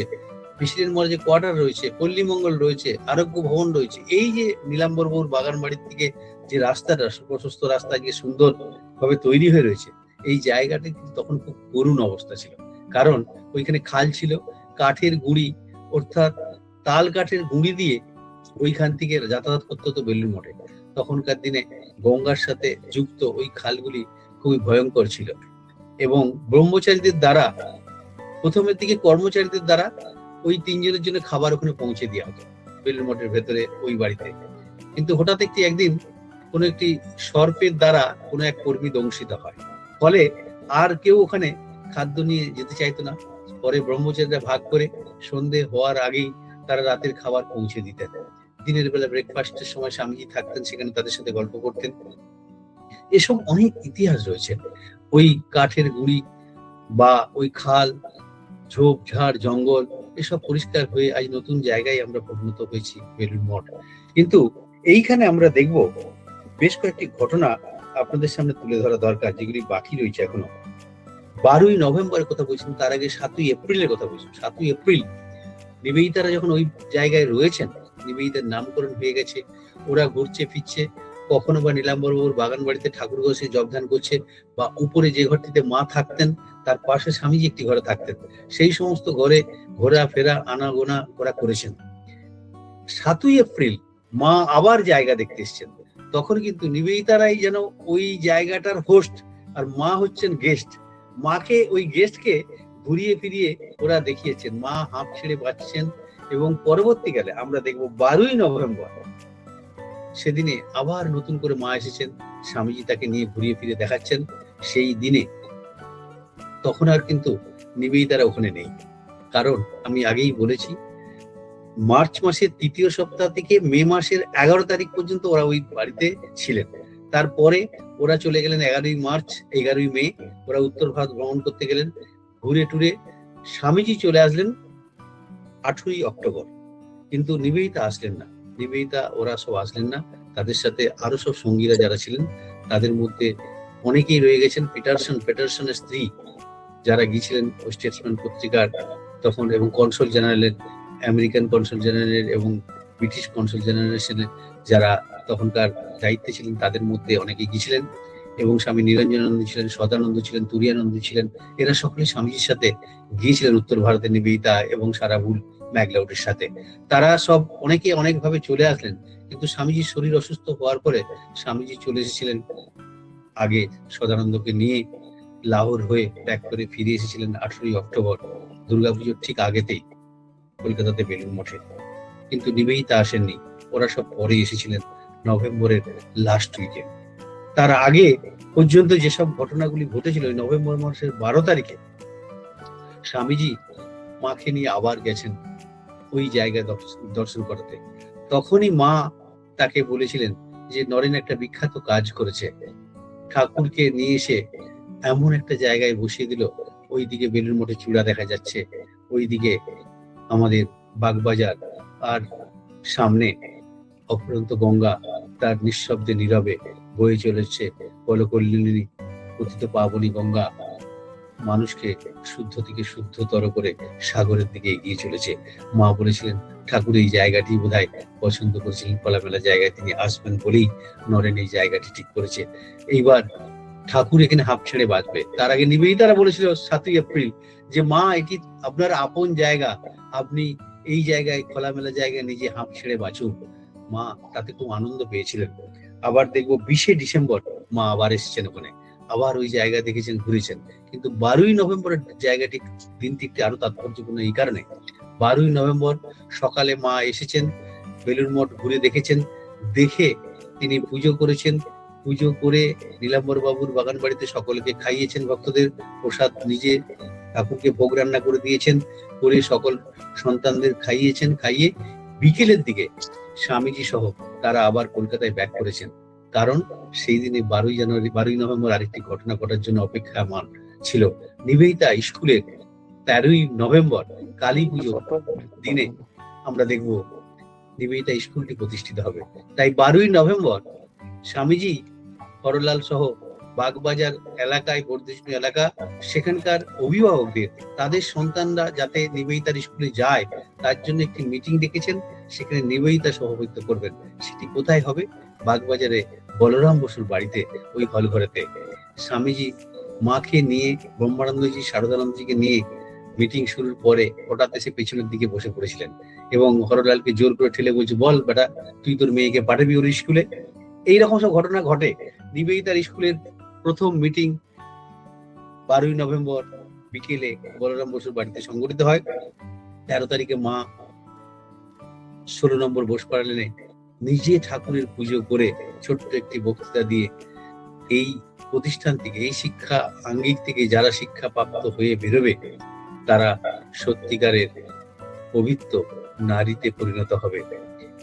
প্রেসিডেন্ট মলে যে কোয়ার্টার রয়েছে, পল্লীমঙ্গল রয়েছে, আরোগ্য ভবন রয়েছে, এই যে নীলাম্বর বাবুর বাগান বাড়ির থেকে যে রাস্তাটা, প্রশস্ত রাস্তা গিয়ে সুন্দর ভাবে তৈরি হয়ে রয়েছে, এই জায়গাটা কিন্তু তখন খুব করুণ অবস্থা ছিল। কারণ ওইখানে খাল ছিল, কাঠের গুঁড়ি, অর্থাৎ তাল কাঠের গুঁড়ি দিয়ে ওইখান থেকে যাতায়াত করতে হতো বেলুড় মঠে। তখনকার দিনে গঙ্গার সাথে যুক্ত ওই খালগুলি খুবই ভয়ঙ্কর ছিল, এবং ব্রহ্মচারীদের দ্বারা, প্রথমের দিকে কর্মচারীদের দ্বারা ওই 3 জনের জন্য খাবার ওখানে পৌঁছে দেওয়া হতো বেলুড় মঠের ভেতরে ওই বাড়িতে। কিন্তু হঠাৎ একদিন কোনো একটি সর্পের দ্বারা কোনো এক কর্মী দংশিত হয়, ফলে আর কেউ ওখানে খাদ্য নিয়ে যেতে চাইতো না। পরে ব্রহ্মচারীরা ভাগ করে সন্ধে হওয়ার আগেই তারা রাতের খাবার পৌঁছে দিতেন। দিনের বেলা ব্রেকফাস্টের সময় স্বামীজি থাকতেন, সেখানে তাদের সাথে গল্প করতেন। এসব অনেক ইতিহাস রয়েছে। ওই কাঠের গুঁড়ি বা ওই খাল, ঝোপ ঝাড়, জঙ্গল, এসব পরিষ্কার হয়ে আজ নতুন জায়গায় আমরা পরিণত হয়েছি বেলুড় মঠ। কিন্তু এইখানে আমরা দেখব বেশ কয়েকটি ঘটনা আপনাদের সামনে তুলে ধরা দরকার, যেগুলি বাকি রয়েছে এখনো। 12ই নভেম্বরের কথা বলছেন, তার আগে 7ই এপ্রিলের কথা বলছেন। 7ই এপ্রিল নিবেদিতারা যখন ওই জায়গায় রয়েছেন, নিবেদিতার নামকরণ হয়ে গেছে, ওরা ঘুরছে ফিরছে, কখনো বা নীলাম্বর বাবুর বাগান বাড়িতে ঠাকুর ঘষে জবধান করছে, বা উপরে যে ঘরটিতে মা থাকতেন তার পাশে স্বামীজি একটি ঘরে থাকতেন, সেই সমস্ত ঘরে ঘোরাফেরা আনাগোনা ওরা করেছেন। 7ই এপ্রিল মা আবার জায়গা দেখতে এসছেন, তখন কিন্তু নিবেদিতারাই যেন ওই জায়গাটার হোস্ট, আর মা হচ্ছেন গেস্ট। মাকে, ওই গেস্টকে ঘুরিয়ে ফিরিয়ে ওরা দেখিয়েছেন, মা হাঁপ ছেড়ে বাঁচছেন। এবং পরবর্তীকালে আমরা দেখব 12ই নভেম্বর, সেদিনে আবার নতুন করে মা এসেছেন, স্বামীজি তাকে নিয়ে ঘুরিয়ে ফিরে দেখাচ্ছেন। সেই দিনে তখন আর কিন্তু নিবেদিতারা ওখানে নেই, কারণ আমি আগেই বলেছি মার্চ মাসের 3য় সপ্তাহ থেকে মে মাসের 11 তারিখ পর্যন্ত ওরা ওই বাড়িতে ছিলেন। তারপরে ওরা চলে গেলেন 11ই মার্চ, 11ই মে ওরা উত্তর ভারত ভ্রমণ করতে গেলেন, ঘুরে টুরে স্বামীজি চলে আসলেন 18ই অক্টোবর। কিন্তু নিবেদিতা আসলেন না, নিবেদিতা ওরা সব আসলেন না। তাদের সাথে আরো সব সঙ্গীরা যারা ছিলেন, তাদের মধ্যে অনেকেই রয়ে গেছেন। পেটারসনের স্ত্রী যারা গিয়েছিলেন ওই স্টেটসম্যান পত্রিকার তখন, এবং কনসুল জেনারেলের, আমেরিকান কনসুল জেনারেলের এবং ব্রিটিশ কনসুল জেনারেলের যারা তখনকার দায়িত্বে ছিলেন, তাদের মধ্যে অনেকে গিয়েছিলেন। এবং স্বামী নিরঞ্জনানন্দ ছিলেন, সদানন্দ ছিলেন, তুরিয়ানন্দ ছিলেন। এরা সকলে স্বামীজির সাথে গিয়েছিলেন উত্তর ভারতে, নিবেদিতা এবং সারাভুল ম্যাকলাউডের সাথে। তারা সব অনেকে অনেকভাবে চলে আসলেন, কিন্তু স্বামীজির শরীর অসুস্থ হওয়ার পরে স্বামীজি চলে এসেছিলেন আগে সদানন্দকে নিয়ে, লাহোর হয়ে ব্যাক করে ফিরে এসেছিলেন 18ই অক্টোবর, দুর্গাপুজোর ঠিক আগেতেই কলকাতাতে বেলুড় মঠে। কিন্তু নিবেদিতা আসেননি, ওরা সব পরে এসেছিলেন নভেম্বরের লাস্ট উইকে। তার আগে পর্যন্ত যেসব ঘটনাগুলি ঘটেছিল, নভেম্বর মাসের 12 তারিখে স্বামীজি মাকে নিয়ে আবার গেছেন ওই জায়গায় দর্শন করাতে। তখনই মা তাকে বলেছিলেন যে নরেন একটা বিখ্যাত কাজ করেছে, ঠাকুরকে নিয়ে এসে এমন একটা জায়গায় বসিয়ে দিল, ওইদিকে বেলুড় মঠে চূড়া দেখা যাচ্ছে, ওইদিকে আমাদের বাগবাজার, আর সামনে অফুরন্ত গঙ্গা তার নিঃশব্দে নীরবে বয়ে চলেছে কলকল্লিনী পতিত পাবনী গঙ্গা মানুষকে শুদ্ধ থেকে শুদ্ধতর করে সাগরের দিকে এগিয়ে চলেছে। মা বলেছিলেন ঠাকুর এই জায়গাটি বোধহয় পছন্দ করেছিলেন, খোলামেলা জায়গায় তিনি আসবেন বলেই নরেন এই জায়গাটি ঠিক করেছে। এইবার ঠাকুর এখানে হাঁপ ছেড়ে বাঁচবে। তার আগে নিবেদিতারা বলেছিল 7ই এপ্রিল যে মা এটি আপনার আপন জায়গা, আপনি এই জায়গায় খোলামেলা জায়গায় নিজে হাঁপ ছেড়ে বাঁচুন। মা তাতে খুব আনন্দ পেয়েছিলেন। আবার দেখবো 20শে ডিসেম্বর মা আবার এসেছেন ওখানে, আবার ওই জায়গা দেখেছেন, ঘুরেছেন। কিন্তু 12ই নভেম্বরের জায়গাটি দিনটি একটি আরো তাৎপর্যপূর্ণ এই কারণে, 12ই নভেম্বর সকালে মা এসেছেন, বেলুড় মঠ ঘুরে দেখেছেন, দেখে তিনি পুজো করেছেন। পুজো করে নীলাম্বর বাবুর বাগান বাড়িতে সকলকে খাইয়েছেন, ভক্তদের প্রসাদ নিজে ঠাকুরকে ভোগ রান্না করে দিয়েছেন, করে সকল সন্তানদের খাইয়েছেন। খাইয়ে বিকেলের দিকে স্বামীজি সহ তারা আবার কলকাতায় ব্যাক করেছেন। কারণ সেই দিনে 12ই নভেম্বর আরেকটি ঘটনা ঘটার জন্য অপেক্ষামান ছিল। নিবেদিতা স্কুলের 13ই নভেম্বর কালী পুজো দিনে আমরা দেখব নিবেদিতা স্কুলটি প্রতিষ্ঠিত হবে। তাই 12ই নভেম্বর স্বামীজি হরলাল সহ বাগবাজার এলাকায়, বর্ধিষ্ণু এলাকা, সেখানকার অভিভাবকদের তাদের সন্তানরা যাতে নিবেদিতার স্কুলে যায় তার জন্য একটি মিটিং ডেকেছেন। সেখানে নিবেদিতা সভাপতিত্ব করবেন। সেটি কোথায় হবে? বাগবাজারে বলরাম বসুর বাড়িতে, ওই হল ঘরেতে। স্বামীজি মাকে নিয়ে, ব্রহ্মানন্দজি শারদানন্দজিকে নিয়ে মিটিং শুরুর পরে হঠাৎ এসে পেছনের দিকে বসে পড়েছিলেন এবং হরলালকে জোর করে ঠেলে বলছে, বল বেটা, তুই তোর মেয়েকে পাঠাবি ওর স্কুলে? এইরকম সব ঘটনা ঘটে। নিবেদিতার স্কুলের প্রথম মিটিং 12ই নভেম্বর বিকেলে বলরাম বসুর বাড়িতে সংগঠিত হয়। 13 তারিখে মা 16 নম্বর বোসপাড়া লেনে নিজে ঠাকুরের পুজো করে ছোট্ট একটি বক্তৃতা দিয়ে এই প্রতিষ্ঠান থেকে, এই শিক্ষা আঙ্গিক থেকে যারা শিক্ষা প্রাপ্ত হয়ে বেরোবে তারা সত্যিকারের পবিত্র নারীতে পরিণত হবে।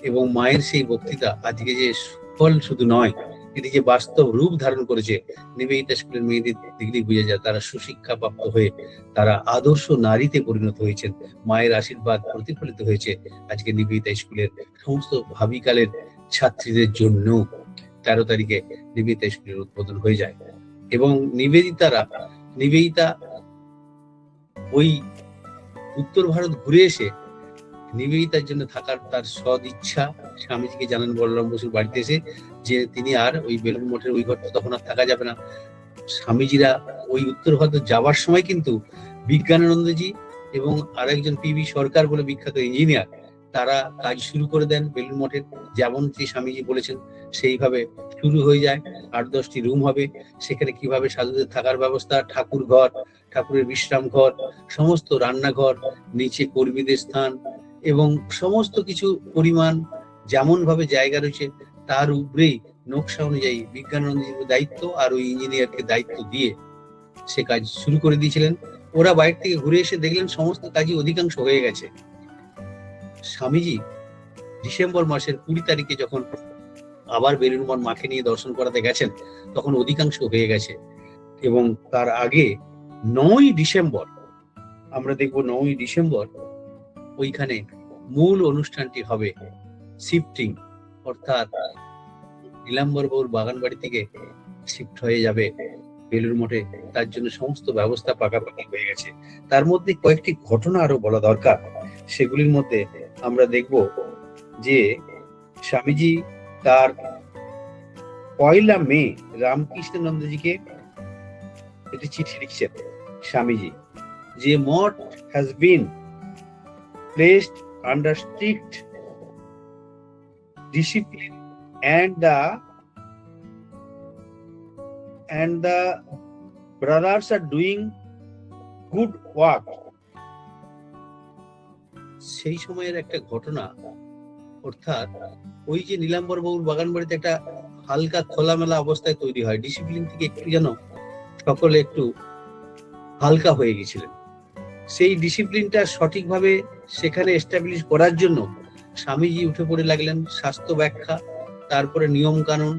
এবং মায়ের সেই বক্তৃতা আজকে যে সুফল শুধু নয়, এটি যে বাস্তব রূপ ধারণ করেছে, নিবেদিতা স্কুলের মেয়েদের দেখলেই বোঝা যায় তারা সুশিক্ষা প্রাপ্ত হয়ে তারা আদর্শ নারীতে পরিণত হয়েছেন। মায়ের আশীর্বাদ প্রতিফলিত হয়েছে আজকে নিবেদিতা স্কুলের সমস্ত ভাবিকালের ছাত্রীদের জন্য। 13 তারিখে নিবেদিতা স্কুলের উদ্বোধন হয়ে যায় এবং নিবেদিতা ওই উত্তর ভারত ঘুরে এসে নিবেদিতার জন্য থাকার তার সদ ইচ্ছা স্বামীজিকে জানান বলরাম বসুর বাড়িতে এসে, যে তিনি আর ওই বেলুড় মঠের ওই ঘরটা তখন আর থাকা যাবে না। স্বামীজিরা ওই উত্তর ভারত যাওয়ার সময় কিন্তু বিজ্ঞানানন্দজি এবং আরেকজন পিবি সরকার বলে বিখ্যাত ইঞ্জিনিয়ার, তারা কাজ শুরু করে দেন বেলুড় মঠের। যেমনটি স্বামীজি বলেছেন সেইভাবে শুরু হয়ে যায়। 8-10টি রুম হবে, সেখানে কিভাবে সাধুদের থাকার ব্যবস্থা, ঠাকুর ঘর, ঠাকুরের বিশ্রাম ঘর, সমস্ত রান্নাঘর, নিচে কর্মীদের স্থান এবং সমস্ত কিছু পরিমাণ যেমন ভাবে জায়গা রয়েছে তার উপরেই নকশা অনুযায়ী বিজ্ঞানানন্দজির দায়িত্ব আর ওই ইঞ্জিনিয়ারকে দায়িত্ব দিয়ে সে কাজ শুরু করে দিয়েছিলেন। ওরা বাইরে থেকে ঘুরে এসে দেখলেন সমস্ত কাজই অধিকাংশ হয়ে গেছে। স্বামীজি ডিসেম্বর মাসের 20 তারিখে যখন আবার বেলুড় মঠ মাকে নিয়ে দর্শন করাতে গেছেন তখন অধিকাংশ হয়ে গেছে। এবং তার আগে 9ই ডিসেম্বর আমরা দেখব, 9ই ডিসেম্বর ওইখানে মূল অনুষ্ঠানটি হবে শিফটিং, অর্থাৎ নীলাম্বর বাবুর বাগান বাড়ি থেকে শিফট হয়ে যাবে বেলুড় মঠে। তার জন্য সমস্ত ব্যবস্থা পাকাপাকি হয়ে গেছে। তার মধ্যে কয়েকটি ঘটনা আরো বলা দরকার। সেগুলির মধ্যে আমরা দেখব যে স্বামীজি তার 1 মে রামকৃষ্ণানন্দজিকে একটি চিঠি লিখছেন স্বামীজি, যে মঠ has been placed under strict discipline and the brothers are doing good work. সেই সময়ের একটা ঘটনা, অর্থাৎ ওই যে নীলাম্বর বাবুর বাগান বাড়িতে একটা হালকা খোলামেলা অবস্থায় তৈরি হয়, ডিসিপ্লিন থেকে একটু যেন সকলে একটু হালকা হয়ে গেছিলেন। সেই ডিসিপ্লিনটা সঠিকভাবে সেখানে এস্টাবলিশ করার জন্য স্বামীজি উঠে পড়ে লাগলেন। স্বাস্থ্য ব্যাখ্যা, তারপরে নিয়ম কানুন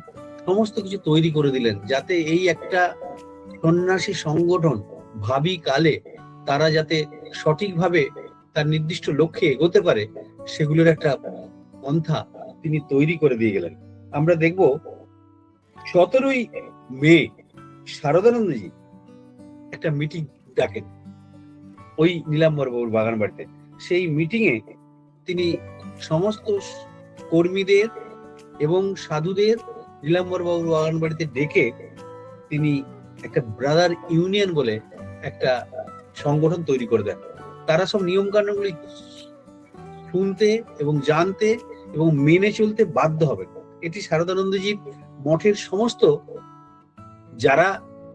সমস্ত কিছু তৈরি করে দিলেন, যাতে এই একটা সন্ন্যাসী সংগঠন ভাবি কালে তারা যাতে সঠিকভাবে তার নির্দিষ্ট লক্ষ্যে এগোতে পারে, সেগুলোর একটা পন্থা তিনি তৈরি করে দিয়ে গেলেন। আমরা দেখব 17ই মে শারদানন্দজি একটা মিটিং ডাকেন ওই নীলাম্বর বাবুর বাগান বাড়িতে। সেই মিটিং এ তিনি সমস্ত কর্মীদের এবং সাধুদের নীলাম্বর বাবুর বাগান বাড়িতে ডেকে তিনি একটা ব্রাদার ইউনিয়ন বলে একটা সংগঠন তৈরি করে দেন। তারা সব নিয়ম কানুনগুলি শুনতে এবং জানতে এবং মেনে চলতে বাধ্য হবে। এটি শারদানন্দজির মঠের সমস্ত যারা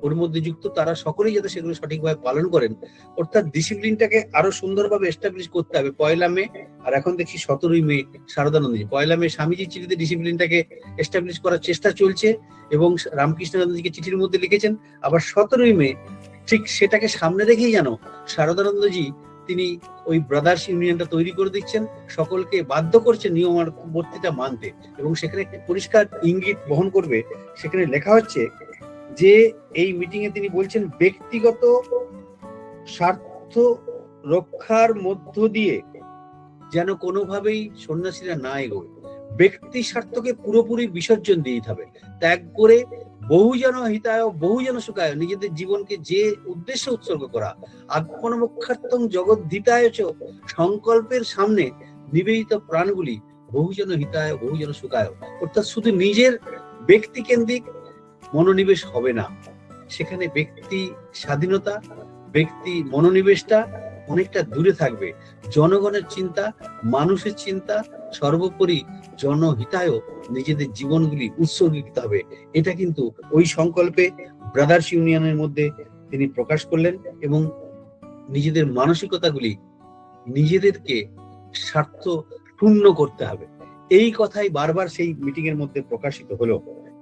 ওর মধ্যে যুক্ত তারা সকলেই যাতে সেগুলো সঠিকভাবে পালন করেন, অর্থাৎ ডিসিপ্লিনটাকে আরো সুন্দরভাবে এস্টাবলিশ করতে হবে। 1 মে আর এখন দেখছি 17ই মে শারদানন্দজি। 1 মে স্বামীজির চিঠিতে ডিসিপ্লিনটাকে এস্টাবলিশ করার চেষ্টা চলছে এবং রামকৃষ্ণানন্দজিকে চিঠির মধ্যে লিখেছেন। আবার 17ই মে ঠিক সেটাকে সামনে রেখেই যেন শারদানন্দজি তিনি ওই ব্রাদার্স ইউনিয়নটা তৈরি করে দিচ্ছেন, সকলকে বাধ্য করছেন নিয়মানুবর্তিতা মানতে। এবং সেখানে একটি পরিষ্কার ইঙ্গিত বহন করবে, সেখানে লেখা হচ্ছে যে এই মিটিং এ তিনি বলছেন ব্যক্তিগত স্বার্থ রক্ষার মধ্য দিয়ে যেন কোনোভাবেই সন্ন্যাসীরা না এগোয়। ব্যক্তি স্বার্থকে পুরোপুরি বিসর্জন দিয়ে হবে, ত্যাগ করে বহুজন হিতায় বহুজন সুখায় নিজেদের জীবনকে যে উদ্দেশ্যে উৎসর্গ করা, আত্মনমোক্ষার্থং জগদ্ধিতায় চ সংকল্পের সামনে নিবেদিত প্রাণগুলি বহুজন হিতায় বহুজন সুখায়। অর্থাৎ শুধু নিজের ব্যক্তি কেন্দ্রিক মনোনিবেশ হবে না, সেখানে ব্যক্তি স্বাধীনতা, ব্যক্তি মনোনিবেশটা অনেকটা দূরে থাকবে। জনগণের চিন্তা, মানুষের চিন্তা, সর্বোপরি জনহিতায় নিজেদের জীবনগুলি উৎসর্গিত হবে। এটা কিন্তু ওই সংকল্পে ব্রাদার্স ইউনিয়নের মধ্যে তিনি প্রকাশ করলেন এবং নিজেদের মানসিকতাগুলি নিজেদেরকে স্বার্থ শূন্য করতে হবে, এই কথাই বারবার সেই মিটিং এর মধ্যে প্রকাশিত হলো।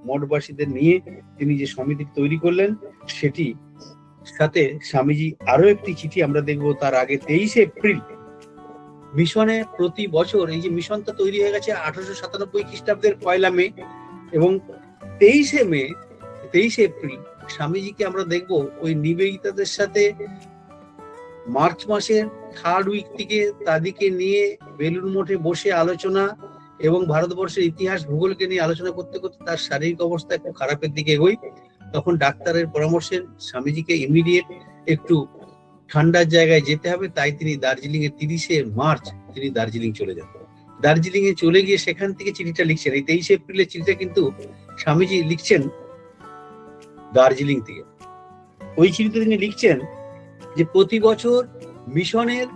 মঠবাসীদের নিয়ে তিনি যে সমিতি তৈরি করলেন, সেটি সাথে স্বামীজি আরো একটি চিঠি আমরা দেখবো। তার আগে 23শে এপ্রিল মিশনে প্রতি বছর এই যে মিশনটা তৈরি হয়ে গেছে 1897 খ্রিস্টাব্দের 1 মে এবং 23শে এপ্রিল স্বামীজিকে আমরা দেখবো ওই নিবেদিতাদের সাথে মার্চ মাসের 3rd উইক থেকে তাদেরকে নিয়ে বেলুড় মঠে বসে আলোচনা এবং ভারতবর্ষের ইতিহাস ভূগোলকে নিয়ে আলোচনা করতে করতে তার শারীরিক অবস্থা একটু খারাপের দিকে এগোয়। তখন ডাক্তারের পরামর্শে স্বামীজিকে ইমিডিয়েট একটু ঠান্ডার জায়গায় যেতে হবে, তাই তিনি দার্জিলিং এর 30শে মার্চ তিনি দার্জিলিং চলে যান। দার্জিলিং এ চলে গিয়ে সেখান থেকে চিঠিটা লিখছেন। এই 23শে এপ্রিলের চিঠিটা কিন্তু স্বামীজি লিখছেন দার্জিলিং থেকে। ওই চিঠিতে তিনি লিখছেন যে প্রতি বছর মিশনের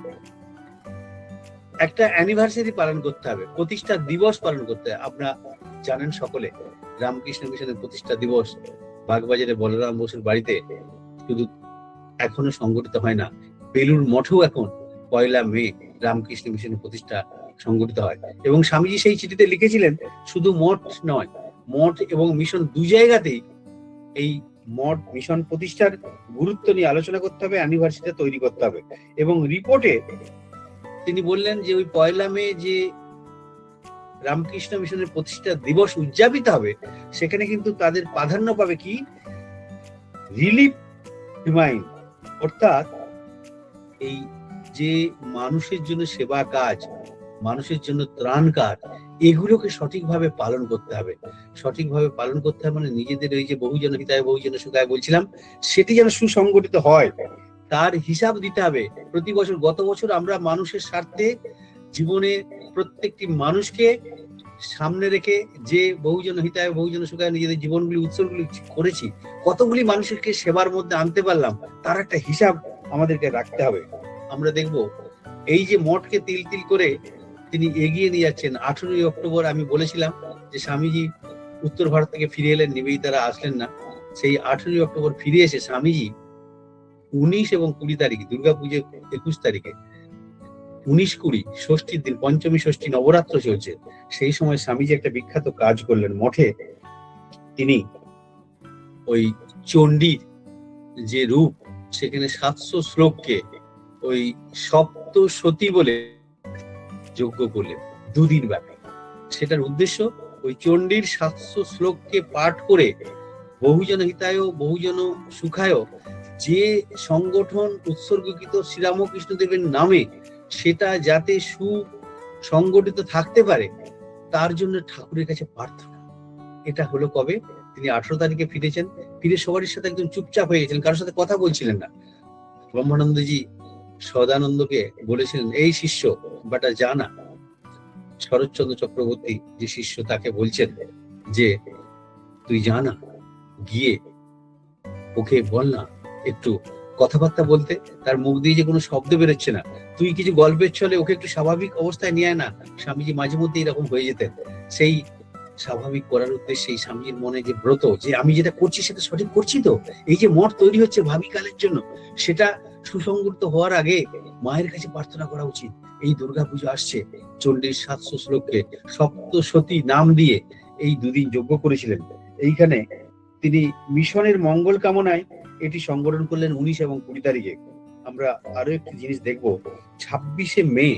একটা অ্যানিভার্সারি পালন করতে হবে, প্রতিষ্ঠা দিবস পালন করতে হবে। আপনারা জানেন সকলে রামকৃষ্ণ মিশনের প্রতিষ্ঠা দিবস বাগবাজারে বলরাম বসুর বাড়িতে শুধু এখনো সংগঠিত হয় না, বেলুড় মঠেও এখন 1 মে রামকৃষ্ণ মিশনের প্রতিষ্ঠা সংগঠিত হয়। এবং স্বামীজি সেই চিঠিতে লিখেছিলেন শুধু মঠ নয়, মঠ এবং মিশন দু জায়গাতেই এই মঠ মিশন প্রতিষ্ঠার গুরুত্ব নিয়ে আলোচনা করতে হবে, অ্যানিভার্সারিটা তৈরি করতে হবে। এবং রিপোর্টে তিনি বললেন যে ওই 1 মে যে রামকৃষ্ণ মিশনের প্রতিষ্ঠা দিবস উদযাপিত হবে, সেখানে কিন্তু তাদের প্রাধান্য পাবে কি রিলিফ রিমাইন্ড, অর্থাৎ এই যে মানুষের জন্য সেবা কাজ, মানুষের জন্য ত্রাণ কাজ, এগুলোকে সঠিকভাবে পালন করতে হবে। সঠিকভাবে পালন করতে হবে মানে নিজেদের ওই যে বহুজন হিতায় বহুজন সুখায় বলছিলাম, সেটি যেন সুসংগঠিত হয়, তার হিসাব দিতে হবে প্রতি বছর। গত বছর আমরা মানুষের স্বার্থে জীবনে প্রত্যেকটি মানুষকে সামনে রেখে যে বহুজন হিতায় বহুজন সুখায় নিজেদের জীবনগুলি উৎসর্গগুলি করেছি, কতগুলি মানুষকে সেবার মধ্যে আনতে পারলাম, তার একটা হিসাব আমাদেরকে রাখতে হবে। আমরা দেখব এই যে মঠকে তিল তিল করে তিনি এগিয়ে নিয়ে যাচ্ছেন। 18ই অক্টোবর আমি বলেছিলাম যে স্বামীজি উত্তর ভারত থেকে ফিরে এলেন, নিবেদিতারা আসলেন না। সেই 18ই অক্টোবর ফিরে এসে স্বামীজি 19 এবং 20 তারিখে দুর্গাপুজো 21 তারিখে 19-20 ষষ্ঠীর দিন, পঞ্চমী ষষ্ঠী নবরাত্র চলছে, সেই সময় স্বামীজি একটা বিখ্যাত কাজ করলেন মঠে। তিনি ওই চণ্ডীর যে রূপ, সেখানে 700 শ্লোককে ওই সপ্তসতী বলে যজ্ঞ করলেন 2 দিন ব্যাপী। সেটার উদ্দেশ্য ওই চণ্ডীর 700 শ্লোককে পাঠ করে বহুজন হিতায় বহুজন সুখায় যে সংগঠন উৎসর্গীকৃত শ্রীরামকৃষ্ণদেবের নামে, সেটা যাতে সুসংগঠিত থাকতে পারে তার জন্য ঠাকুরের কাছে প্রার্থনা। এটা হলো কবে? তিনি 18 তারিখে ফিরেছেন। ফিরে সবারই সাথে একদম চুপচাপ হয়ে গেছিলেন, কারোর সাথে কথা বলছিলেন না। ব্রহ্মানন্দজি সদানন্দকে বলেছিলেন, এই শিষ্য বাটা জানা। শরৎচন্দ্র চক্রবর্তী যে শিষ্য, তাকে বলছেন যে তুই জানা, গিয়ে ওকে বল না একটু কথাবার্তা বলতে, তার মুখ দিয়ে যে কোনো শব্দ বেরোচ্ছে না, তুই কিছু গল্পের ছলে ওকে একটু স্বাভাবিক অবস্থায় নিয়ে আয় না। স্বামীজি মাঝে মধ্যে এরকম হয়ে যেতেন। সেই স্বাভাবিক করার উদ্দেশ্যে এই স্বামীজির মনে যে ব্রত, যে আমি যেটা করছি সেটা সঠিক করছি তো, এই যে মঠ তৈরি হচ্ছে ভাবি কালের জন্য, সেটা সুসংগঠিত হওয়ার আগে মায়ের কাছে প্রার্থনা করা উচিত। এই দুর্গাপুজো আসছে, চণ্ডীর 700 শ্লোককে সপ্তসতী নাম দিয়ে এই দুদিন যজ্ঞ করেছিলেন। এইখানে তিনি মিশনের মঙ্গল কামনায় এটি সংগঠন করলেন 19 এবং 20 তারিখে। আমরা আরো একটি জিনিস দেখব, 26শে মে,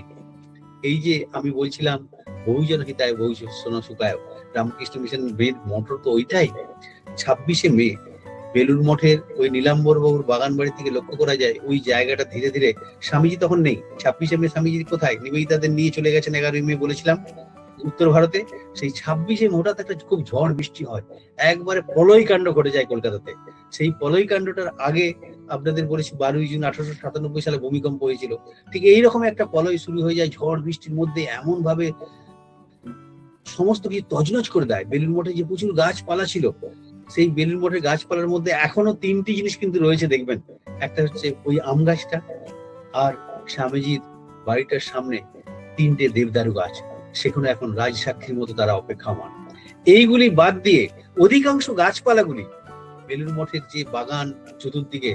এই যে আমি বলছিলাম বহুজন হিতায় বহুজন সুখায়, রামকৃষ্ণ মিশন বেদ মোটর তো ওইটাই। 26শে মে বেলুর মঠের ওই নীলাম্বর বাবুর বাগান বাড়ি থেকে লক্ষ্য করা যায় ওই জায়গাটা ধীরে ধীরে, স্বামীজি তখন নেই। 26শে মে স্বামীজি কোথায়? নিবেদিতাদের নিয়ে চলে গেছেন 11ই মে বলেছিলাম উত্তর ভারতে। সেই 26শে হঠাৎ একটা খুব ঝড় বৃষ্টি হয়, একবারে প্রলয় কাণ্ড ঘটে যায় কলকাতাতে। সেই প্রলয় কাণ্ডটার আগে আপনাদের বলেছি 12ই জুন 1897 সালে ভূমিকম্প হয়েছিল। ঠিক এইরকম একটা প্রলয় শুরু হয়ে যায় ঝড় বৃষ্টির মধ্যে, এমন ভাবে সমস্ত কিছু তছনছ করে দেয়। বেলুর মঠে যে প্রচুর গাছপালা ছিল, সেই বেলুর মঠের গাছপালার মধ্যে এখনো 3টি জিনিস কিন্তু রয়েছে দেখবেন। একটা হচ্ছে ওই আম গাছটা, আর স্বামীজির বাড়িটার সামনে 3টে দেবদারু গাছ, সেখানে এখন রাজসাক্ষীর মতো তারা অপেক্ষামান। এইগুলি বাদ দিয়ে অধিকাংশ গাছপালাগুলি বেলুর মঠের যে বাগান চতুর্দিকে,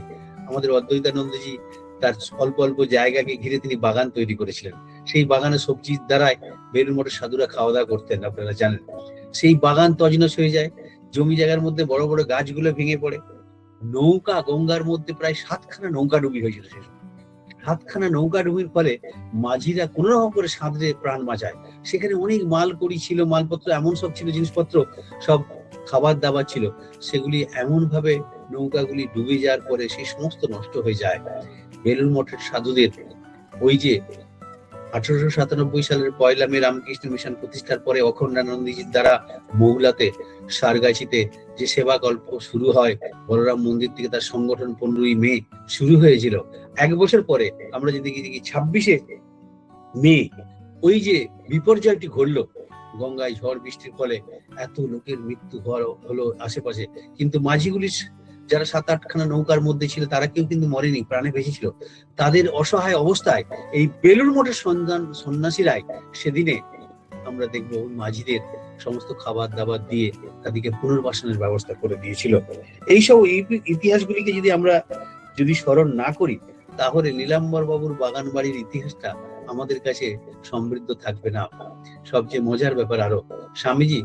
আমাদের অদ্বৈতানন্দজি তার অল্প অল্প জায়গাকে ঘিরে তিনি বাগান তৈরি করেছিলেন। সেই বাগানে সবজির দ্বারাই বেলুর মঠের সাধুরা খাওয়া দাওয়া করতেন, আপনারা জানেন। সেই বাগান তছনছ হয়ে যায়, জমি জায়গার মধ্যে বড় বড় গাছগুলো ভেঙে পড়ে। নৌকা গঙ্গার মধ্যে প্রায় 7খানা নৌকা ডুবি হয়েছিল। 7খানা নৌকা ডুবির ফলে মাঝিরা কোন রকম করে সাঁতরে প্রাণ বাঁচায়। সেখানে অনেক মাল করি ছিল, মালপত্র এমন সব ছিল, জিনিসপত্র সব খাবার দাবার ছিল, সেগুলি এমন ভাবে নৌকাগুলি ডুবে যাওয়ার পরে সেই সমস্ত নষ্ট হয়ে যায়। বেলুর মঠের সাধুদের ওই যে 1897 সালের 1 মে রামকৃষ্ণ মিশন প্রতিষ্ঠার পরে অখণ্ডানন্দজির দ্বারা মৌলাতে সারগাছিতে যে সেবা গল্প শুরু হয়, বলরাম মন্দির থেকে তার সংগঠন 15ই মে শুরু হয়েছিল। 1 বছর পরে আমরা যদি দেখি 26শে মে ওই যে বিপর্যয়টি ঘটলো, গঙ্গায় ঝড় বৃষ্টির ফলে এত লোকের মৃত্যু হলো আশেপাশে, কিন্তু মাঝিগুলির যারা 7-8খানা নৌকার মধ্যে ছিল তারা কেউ কিন্তু মরেনি, প্রাণে বেঁচেছিল। তাদের অসহায় অবস্থায় এই বেলুর মঠের সন্ন্যাসীরাই সেদিনে আমরা দেখবো মাঝিদের সমস্ত খাবার দাবার দিয়ে তাদেরকে পুনর্বাসনের ব্যবস্থা করে দিয়েছিল। এইসব ইতিহাসগুলিকে আমরা যদি স্মরণ না করি, তাহলে নীলাম্বর বাবুর বাগান বাড়ির ইতিহাসটা আমাদের কাছে সমৃদ্ধ থাকবে না। সবচেয়ে মজার ব্যাপার আরো, স্বামীজি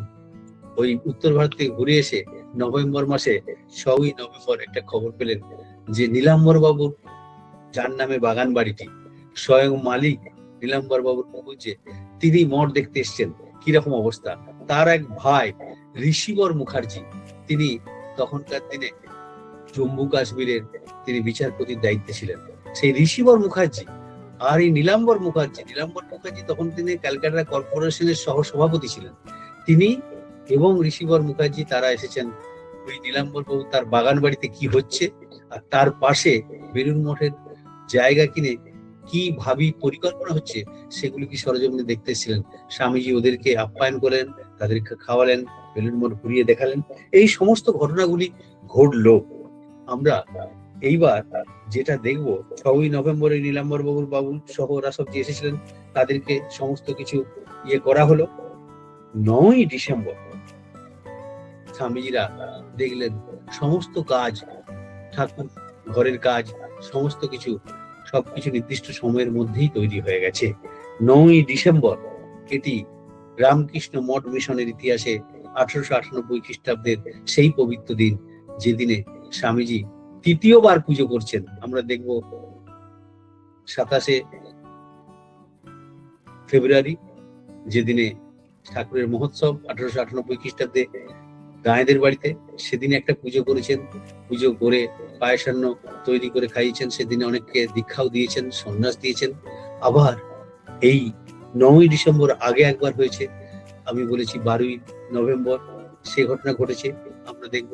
ওই উত্তর ভারত থেকে ঘুরে এসে নভেম্বর মাসে 6ই নভেম্বর একটা খবর পেলেন যে নীলাম্বর বাবুর যার নামে বাগান বাড়িটি, স্বয়ং মালিক নীলাম্বর বাবুর বুঝে তিনি মঠ দেখতে এসছেন। কিরকম অবস্থা! তার এক ভাই ঋষিবর মুখার্জি, তিনি তখনকার দিনে জম্মু কাশ্মীরের তিনি বিচারপতির দায়িত্বে ছিলেন। সেই ঋষিবর মুখার্জি আর এই নীলাম্বর মুখার্জি তখন তিনি ক্যালকাটা কর্পোরেশনের সহ সভাপতি ছিলেন। তিনি এবং ঋষিবর মুখার্জি তারা এসেছেন ওই নীলাম্বর বাবু তার বাগান বাড়িতে কি হচ্ছে, আর তার পাশে বেলুর মঠের জায়গা কিনে কি ভাবি পরিকল্পনা হচ্ছে সেগুলি কি সরজমিনে দেখতে এসেছিলেন। স্বামীজি ওদেরকে আপ্যায়ন করলেন, তাদেরকে খাওয়ালেন, বেলুর মঠ ঘুরিয়ে দেখালেন। এই সমস্ত ঘটনাগুলি ঘটলো। আমরা এইবার যেটা দেখবো, 6ই নভেম্বরে নীলাম্বর বাবু সহ ওরা সব যে এসেছিলেন তাদেরকে সমস্ত কিছু করা হলো। 9ই ডিসেম্বর স্বামীজিরা দেখলেন সমস্ত কাজ, ঠাকুর ঘরের কাজ, সমস্ত কিছু সবকিছু নির্দিষ্ট সময়ের মধ্যেই তৈরি হয়ে গেছে। 9ই ডিসেম্বর এটি রামকৃষ্ণ মঠ মিশনের ইতিহাসে 1898 খ্রিস্টাব্দের সেই পবিত্র দিন, যেদিনে স্বামীজি তৃতীয়বার পুজো করছেন। আমরা দেখব 27শে ফেব্রুয়ারি, যেদিনে ঠাকুরের মহোৎসব 1898 খ্রিস্টাব্দে গায়েদের বাড়িতে, সেদিনে একটা পুজো করেছেন। পুজো করে পায়সান্ন তৈরি করে খাইয়েছেন, সেদিনে অনেককে দীক্ষাও দিয়েছেন, সন্ন্যাস দিয়েছেন। আবার এই 9ই ডিসেম্বর আগে একবার হয়েছে, আমি বলেছি 12ই নভেম্বর, সে ঘটনা ঘটেছে। আমরা দেখব।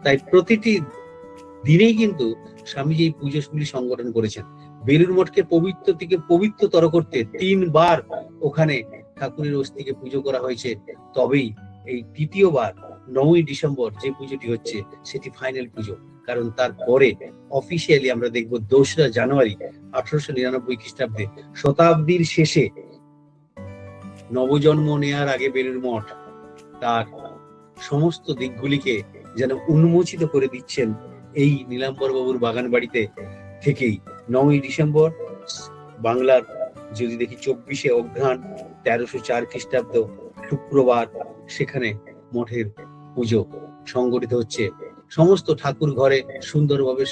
তাই প্রতিটি দিনেই কিন্তু স্বামীজি এই পুজোগুলি সংগঠন করেছেন। বেলুড় মঠকে পবিত্র থেকে পবিত্রতর করতে 3 বার ওখানে ঠাকুরের অস্থিকে পুজো করা হয়েছে। তবেই এই তৃতীয়বার 9ই ডিসেম্বর যে পুজোটি হচ্ছে সেটি ফাইনাল পুজো। কারণ তারপরে অফিসিয়ালি আমরা দেখব 2রা জানুয়ারি 1899 খ্রিস্টাব্দে, শতাব্দীর শেষে নবজন্ম নেয়ার আগে বেলুড় মঠ তার সমস্ত দিকগুলিকে যেন উন্মোচিত করে দিচ্ছেন এই নীলাম্বর বাবুর বাগান বাড়িতে থেকেই। 9ই ডিসেম্বর বাংলার যদি দেখি 24শে অঘ্রাণ 1304 খ্রিস্টাব্দ শুক্রবার সেখানে মঠের পুজো সংগঠিত হচ্ছে। সমস্ত ঠাকুর ঘরে সুন্দরভাবে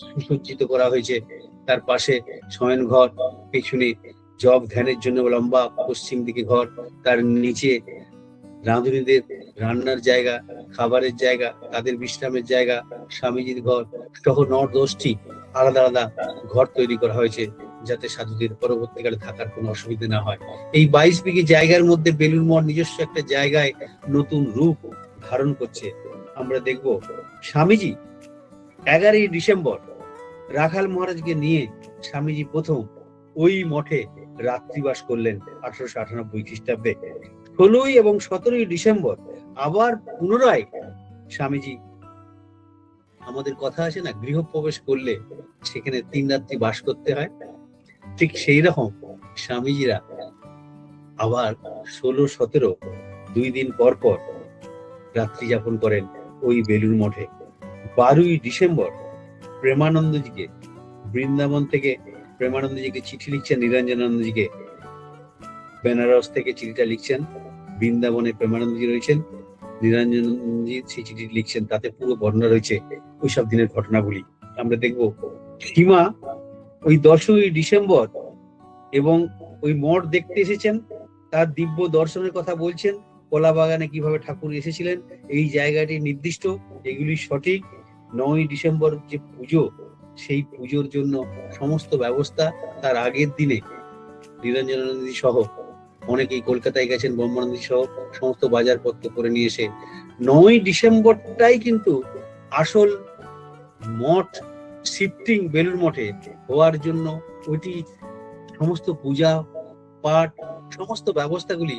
সুসজ্জিত করা হয়েছে। তার পাশে শয়ন ঘর, পেছনে জপ ধ্যানের জন্য লম্বা পশ্চিম দিকে ঘর, তার নিচে রাঁধুনিদের রান্নার জায়গা, খাবারের জায়গা, তাদের বিশ্রামের জায়গা, স্বামীজির ঘর সহ 9-10টি আলাদা আলাদা ঘর তৈরি করা হয়েছে যাতে সাধুদের পরবর্তীকালে থাকার কোনো অসুবিধা না হয়। এই 22 বিঘে জায়গার মধ্যে বেলুড় মঠ নিজস্ব একটা জায়গায় নতুন রূপ ধারণ করছে। আমরা দেখব স্বামীজি 11ই ডিসেম্বর রাখাল মহারাজকে নিয়ে স্বামীজি প্রথম ওই মঠে রাত্রিবাস করলেন 1898 খ্রিস্টাব্দে। 16ই এবং 17ই ডিসেম্বর আবার পুনরায় স্বামীজি, আমাদের কথা আছে না, গৃহপ্রবেশ করলে সেখানে 3 রাত্রি বাস করতে হয়, ঠিক সেই রকম স্বামীজিরা আবার 16-17 2 দিন পর পর রাত্রি যাপন করেন ওই বেলুড় মঠে। 12ই ডিসেম্বর প্রেমানন্দজিকে বৃন্দাবন থেকে প্রেমানন্দজিকে চিঠি লিখছেন, নিরঞ্জনানন্দজিকে বেনারস থেকে চিঠিটা লিখছেন, বৃন্দাবনে প্রেমানন্দজি রয়েছেন, নিরঞ্জনজি সেই চিঠি লিখছেন, তাতে পুরো বর্ণনা রয়েছে ওইসব দিনের ঘটনাগুলি। আমরা দেখব সীমা ওই 10ই ডিসেম্বর এবং ওই মঠ দেখতে এসেছেন, তার দিব্য দর্শনের কথা বলছেন, কলা বাগানে কিভাবে ঠাকুর এসেছিলেন, এই জায়গাটি নির্দিষ্ট, এগুলি সঠিক। 9ই ডিসেম্বর যে পুজো, সেই পুজোর জন্য সমস্ত ব্যবস্থা তার আগের দিনে নিরঞ্জনানন্দজি সহ অনেকেই কলকাতায় গেছেন, ব্রহ্মানন্দজি সহ সমস্ত বাজারপত্র করে নিয়ে এসে 9ই ডিসেম্বরটাই কিন্তু আসল মঠ শিফটিং বেলুড় মঠে হওয়ার জন্য ওইটি সমস্ত পূজা পাঠ সমস্ত ব্যবস্থাগুলি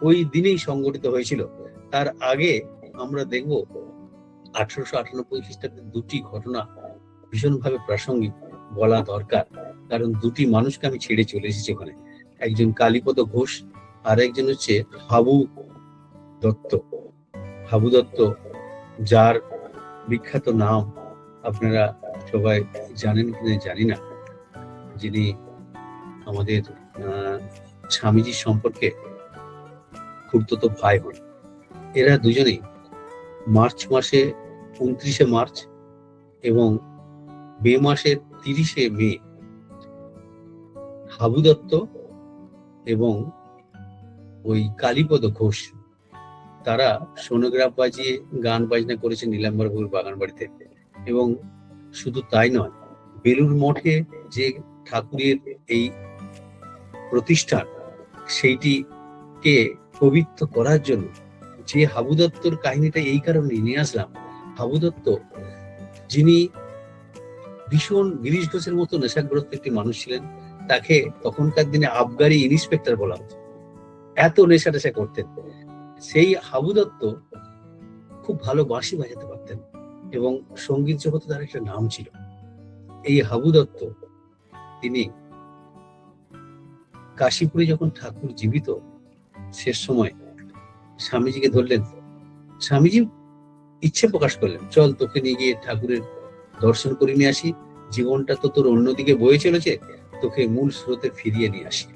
ওই দিনেই সংগঠিত হয়েছিল। তার আগে আমরা দেখব 1898 খ্রিস্টাব্দে 2টি ঘটনা ভীষণভাবে প্রাসঙ্গিক বলা দরকার, কারণ 2টি মানুষকে আমি ছেড়ে চলে এসেছি ওখানে। একজন কালীপদ ঘোষ আর একজন হচ্ছে হাবু দত্ত। হাবু দত্ত, যার বিখ্যাত নাম আপনারা সবাই জানেন কিনা জানি না, যিনি আমাদের স্বামীজির সম্পর্কে খুড়তুতো ভাই হন। এরা দুজনেই মার্চ মাসে 29শে মার্চ এবং মে মাসের 30শে মে হাবু দত্ত এবং ওই কালীপদ ঘোষ তারা সোনোগ্রাফ বাজিয়ে গান বাজনা করেছেন নীলাম্বর বাবুর বাগান বাড়িতে। এবং শুধু তাই নয়, বেলুড় মঠে যে ঠাকুরের এই প্রতিষ্ঠান সেইটিকে পবিত্র করার জন্য যে হাবু দত্তর কাহিনীটা এই কারণে নিয়ে আসলাম। হাবু দত্ত, যিনি ভীষণ গিরিশ ঘোষের মতো নেশাগ্রস্ত একটি মানুষ ছিলেন, তাকে তখনকার দিনে আবগারি ইন্সপেক্টর বলা হতো, এত নেশা টেশা করতেন। সেই হাবু দত্ত খুব ভালো বাঁশি বাজাতে পারতেন এবং সঙ্গীত জগতে তার একটা নাম ছিল। এই হাবু দত্ত তিনি কাশীপুরে যখন ঠাকুর জীবিত শেষ সময় স্বামীজিকে ধরলেন, স্বামীজি ইচ্ছে প্রকাশ করলেন, চল তোকে নিয়ে গিয়ে ঠাকুরের দর্শন করে নিয়ে আসি, জীবনটা তো তোর অন্যদিকে বয়ে চলেছে, তোকে মূল স্রোতে ফিরিয়ে নিয়ে আসি।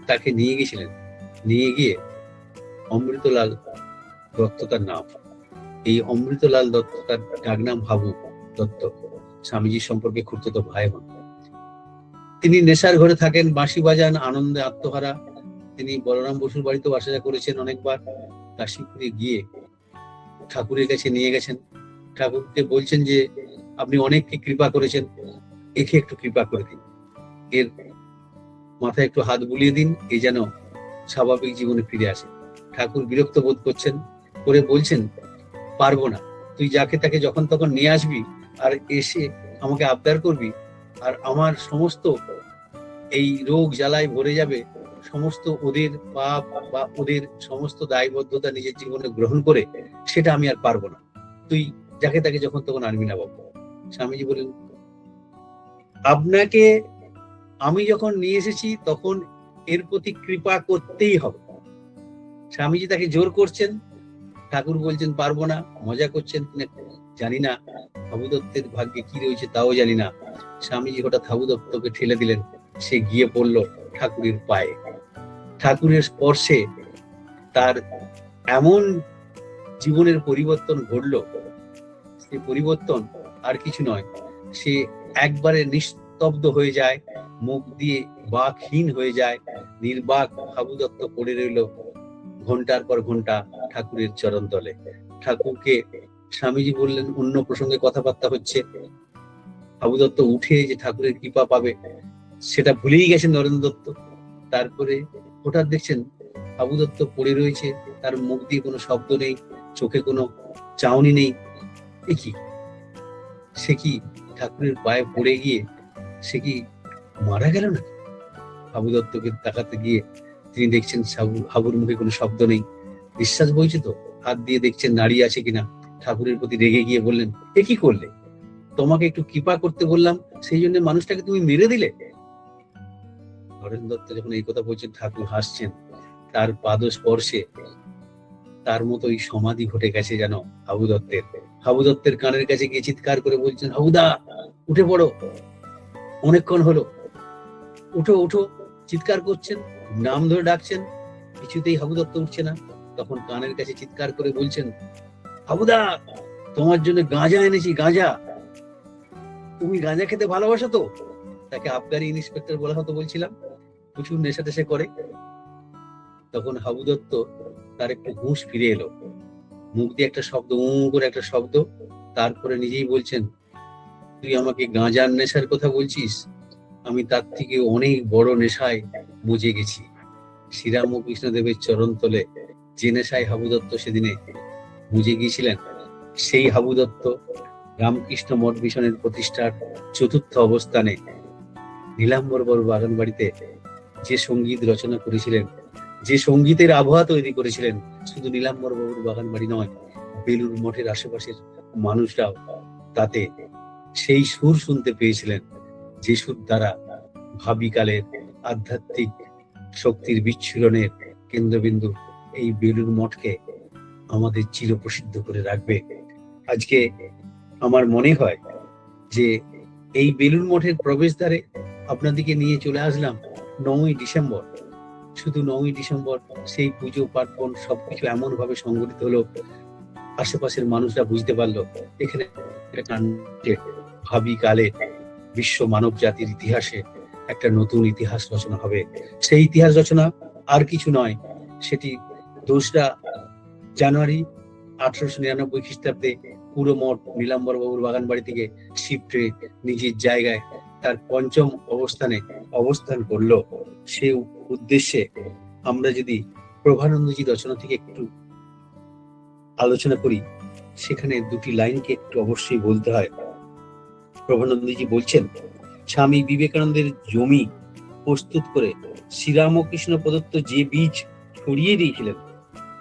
তাকে নিয়ে গেছিলেন, নিয়ে গিয়ে অমৃতলাল দত্ত তার নাম, এই অমৃতলাল দত্ত তার ডাকনাম হাবু দত্ত, স্বামীজির সম্পর্কে খুড়তুতো ভাই হন। তিনি নেশার ঘরে থাকেন, বাঁশি বাজান, আনন্দে আত্মহারা। তিনি বলরাম বসুর বাড়িতেও আসা যাওয়া করেছেন অনেকবার। কাশীপুরে গিয়ে ঠাকুরের কাছে নিয়ে গেছেন, ঠাকুরকে বলছেন যে আপনি অনেককে কৃপা করেছেন, একে একটু কৃপা করে দিন, এর মাথায় একটু হাত বুলিয়ে দিন, এই যেন স্বাভাবিক জীবনে ফিরে আসে। ঠাকুর বিরক্ত বোধ করছেন, করে বলছেন পারবো না। তুই যাকে তাকে যখন তখন নিয়ে আসবি আর এসে আমাকে আবদার করবি, আর আমার সমস্ত এই রোগ জ্বালায় ভরে যাবে, সমস্ত ওদের পাপ বা ওদের সমস্ত দায়বদ্ধতা নিজের জীবনে গ্রহণ করে, সেটা আমি আর পারবো না। তুই যাকে তাকে যখন তখন আনবি না বাবু। স্বামীজি বলেন, আপনাকে আমি যখন নিয়ে এসেছি তখন এর প্রতি কৃপা করতেই হবে। স্বামীজি তাকে জোর করছেন, ঠাকুর বলছেন পারবো না। মজা করছেন কিনা জানি না, হাবু দত্তের ভাগ্যে কি রয়েছে তাও জানি না। স্বামীজি হঠাৎ হাবু দত্তকে ঠেলে দিলেন, সে গিয়ে পড়ল ঠাকুরের পায়ে। ঠাকুরের স্পর্শে তার এমন জীবনের পরিবর্তন ঘটল, সে পরিবর্তন আর কিছু নয়, সে একবারে নিস্তব্ধ হয়ে যায়, মুখ দিয়ে বাকহীন হয়ে যায়, নির্বাক হাবু দত্ত পড়ে রইল ঘন্টার পর ঘন্টা ঠাকুরের চরণ তলে। ঠাকুরকে স্বামীজি বললেন, অন্য প্রসঙ্গে কথাবার্তা হচ্ছে, হাবু দত্ত উঠে যে ঠাকুরের কৃপা পাবে সেটা ভুলেই গেছেন নরেন্দ্র দত্ত। তারপরে হঠাৎ দেখছেন হাবু দত্ত পড়ে রয়েছে, তার মুখ দিয়ে কোনো শব্দ নেই, চোখে কোনো চাউনি নেই। এ কি, সে কি ঠাকুরের পায়ে পড়ে গিয়ে সে কি মারা গেল না? হাবু দত্তকে তাকাতে গিয়ে তিনি দেখছেন হাবুর মুখে কোনো শব্দ নেই, নিঃশ্বাস বইছে তো, হাত দিয়ে দেখছেন নাড়িয়ে আছে কিনা। ঠাকুরের প্রতি রেগে গিয়ে বললেন, এ কি করলে? তোমাকে একটু কৃপা করতে বললাম, সেই জন্য মানুষটাকে তুমি মেরে দিলে। নরেন্দ্র দত্ত যখন এই কথা বলছেন, ঠাকুর হাসছেন। তার পাদ স্পর্শে তার মতোই সমাধি ঘটে গেছে যেন হাবু দত্তের। হাবু দত্তের কানের কাছে গিয়ে চিৎকার করে বলছেন, হাবুদা উঠে পড়ো, অনেকক্ষণ হলো, উঠো উঠো। চিৎকার করছেন, নাম ধরে ডাকছেন, কিছুতেই হাবু দত্ত উঠছে না। তখন কানের কাছে চিৎকার করে বলছেন, হাবুদা তোমার জন্য গাঁজা এনেছি, গাঁজা। তুমি গাঁজা খেতে ভালোবাসো তো? তাকে আবগারি ইন্সপেক্টর বলা হতো বলছিলাম, প্রচুর নেশা টেশা করে। তখন হাবু দত্ত তার একটু হুঁশ ফিরে এলো, মুখ দিয়ে একটা শব্দ, করে একটা শব্দ, তারপরে নিজেই বলছেন, তুই আমাকে গাঁজার নেশার কথা বলছিস? আমি তার থেকে অনেক বড় নেশায় বুঝে গেছি। শ্রীরামকৃষ্ণদেবের চরণ তলে যে নেশায় হাবু দত্ত সেদিনে বুঝে গিয়েছিলেন, সেই হাবু দত্ত রামকৃষ্ণ মঠ মিশনের প্রতিষ্ঠার চতুর্থ অবস্থানে নীলাম্বর বাবুর বাগান বাড়িতে যে সঙ্গীত রচনা করেছিলেন, যে সঙ্গীতের আবহাওয়া তৈরি করেছিলেন, শুধু নীলাম্বর বাবুর বাগান বাড়ি নয়, বেলুর মঠের আশেপাশের মানুষরাও তাতে সেই সুর শুনতে পেয়েছিলেন, যে সুর দ্বারা ভাবিকালের আধ্যাত্মিক শক্তির বিচ্ছুরণের কেন্দ্রবিন্দু এই বেলুর মঠকে আমাদের চিরপ্রসিদ্ধ করে রাখবে। আজকে আমার মনে হয় যে এই বেলুর মঠের প্রবেশদ্বারে আপনাদেরকে নিয়ে চলে আসলাম 9ই ডিসেম্বর। শুধু 9ই ডিসেম্বর সেই পুজো পার্বণ সবকিছু এমন ভাবে সংগঠিত হলো, আশেপাশের মানুষরা বুঝতে পারলো এখানে ভাবিকালে বিশ্ব মানব জাতির ইতিহাসে একটা নতুন ইতিহাস রচনা হবে। সেই ইতিহাস রচনা আর কিছু নয়, সেটি 2রা জানুয়ারি 1899 খ্রিস্টাব্দে পুরো মঠ নীলাম্বর বাবুর বাগান বাড়ি থেকে শিফট হয়ে নিজের জায়গায় তার 5ম অবস্থানে অবস্থান করলো। সেই উদ্দেশ্যে আমরা যদি প্রভানন্দজি রচনা থেকে একটু আলোচনা করি, সেখানে 2টি লাইনকে একটু অবশ্যই বলতে হয়। প্রভানন্দজি বলছেন, স্বামী বিবেকানন্দের জমি প্রস্তুত করে শ্রীরামকৃষ্ণ প্রদত্ত যে বীজ ছড়িয়ে দিয়েছিলেন,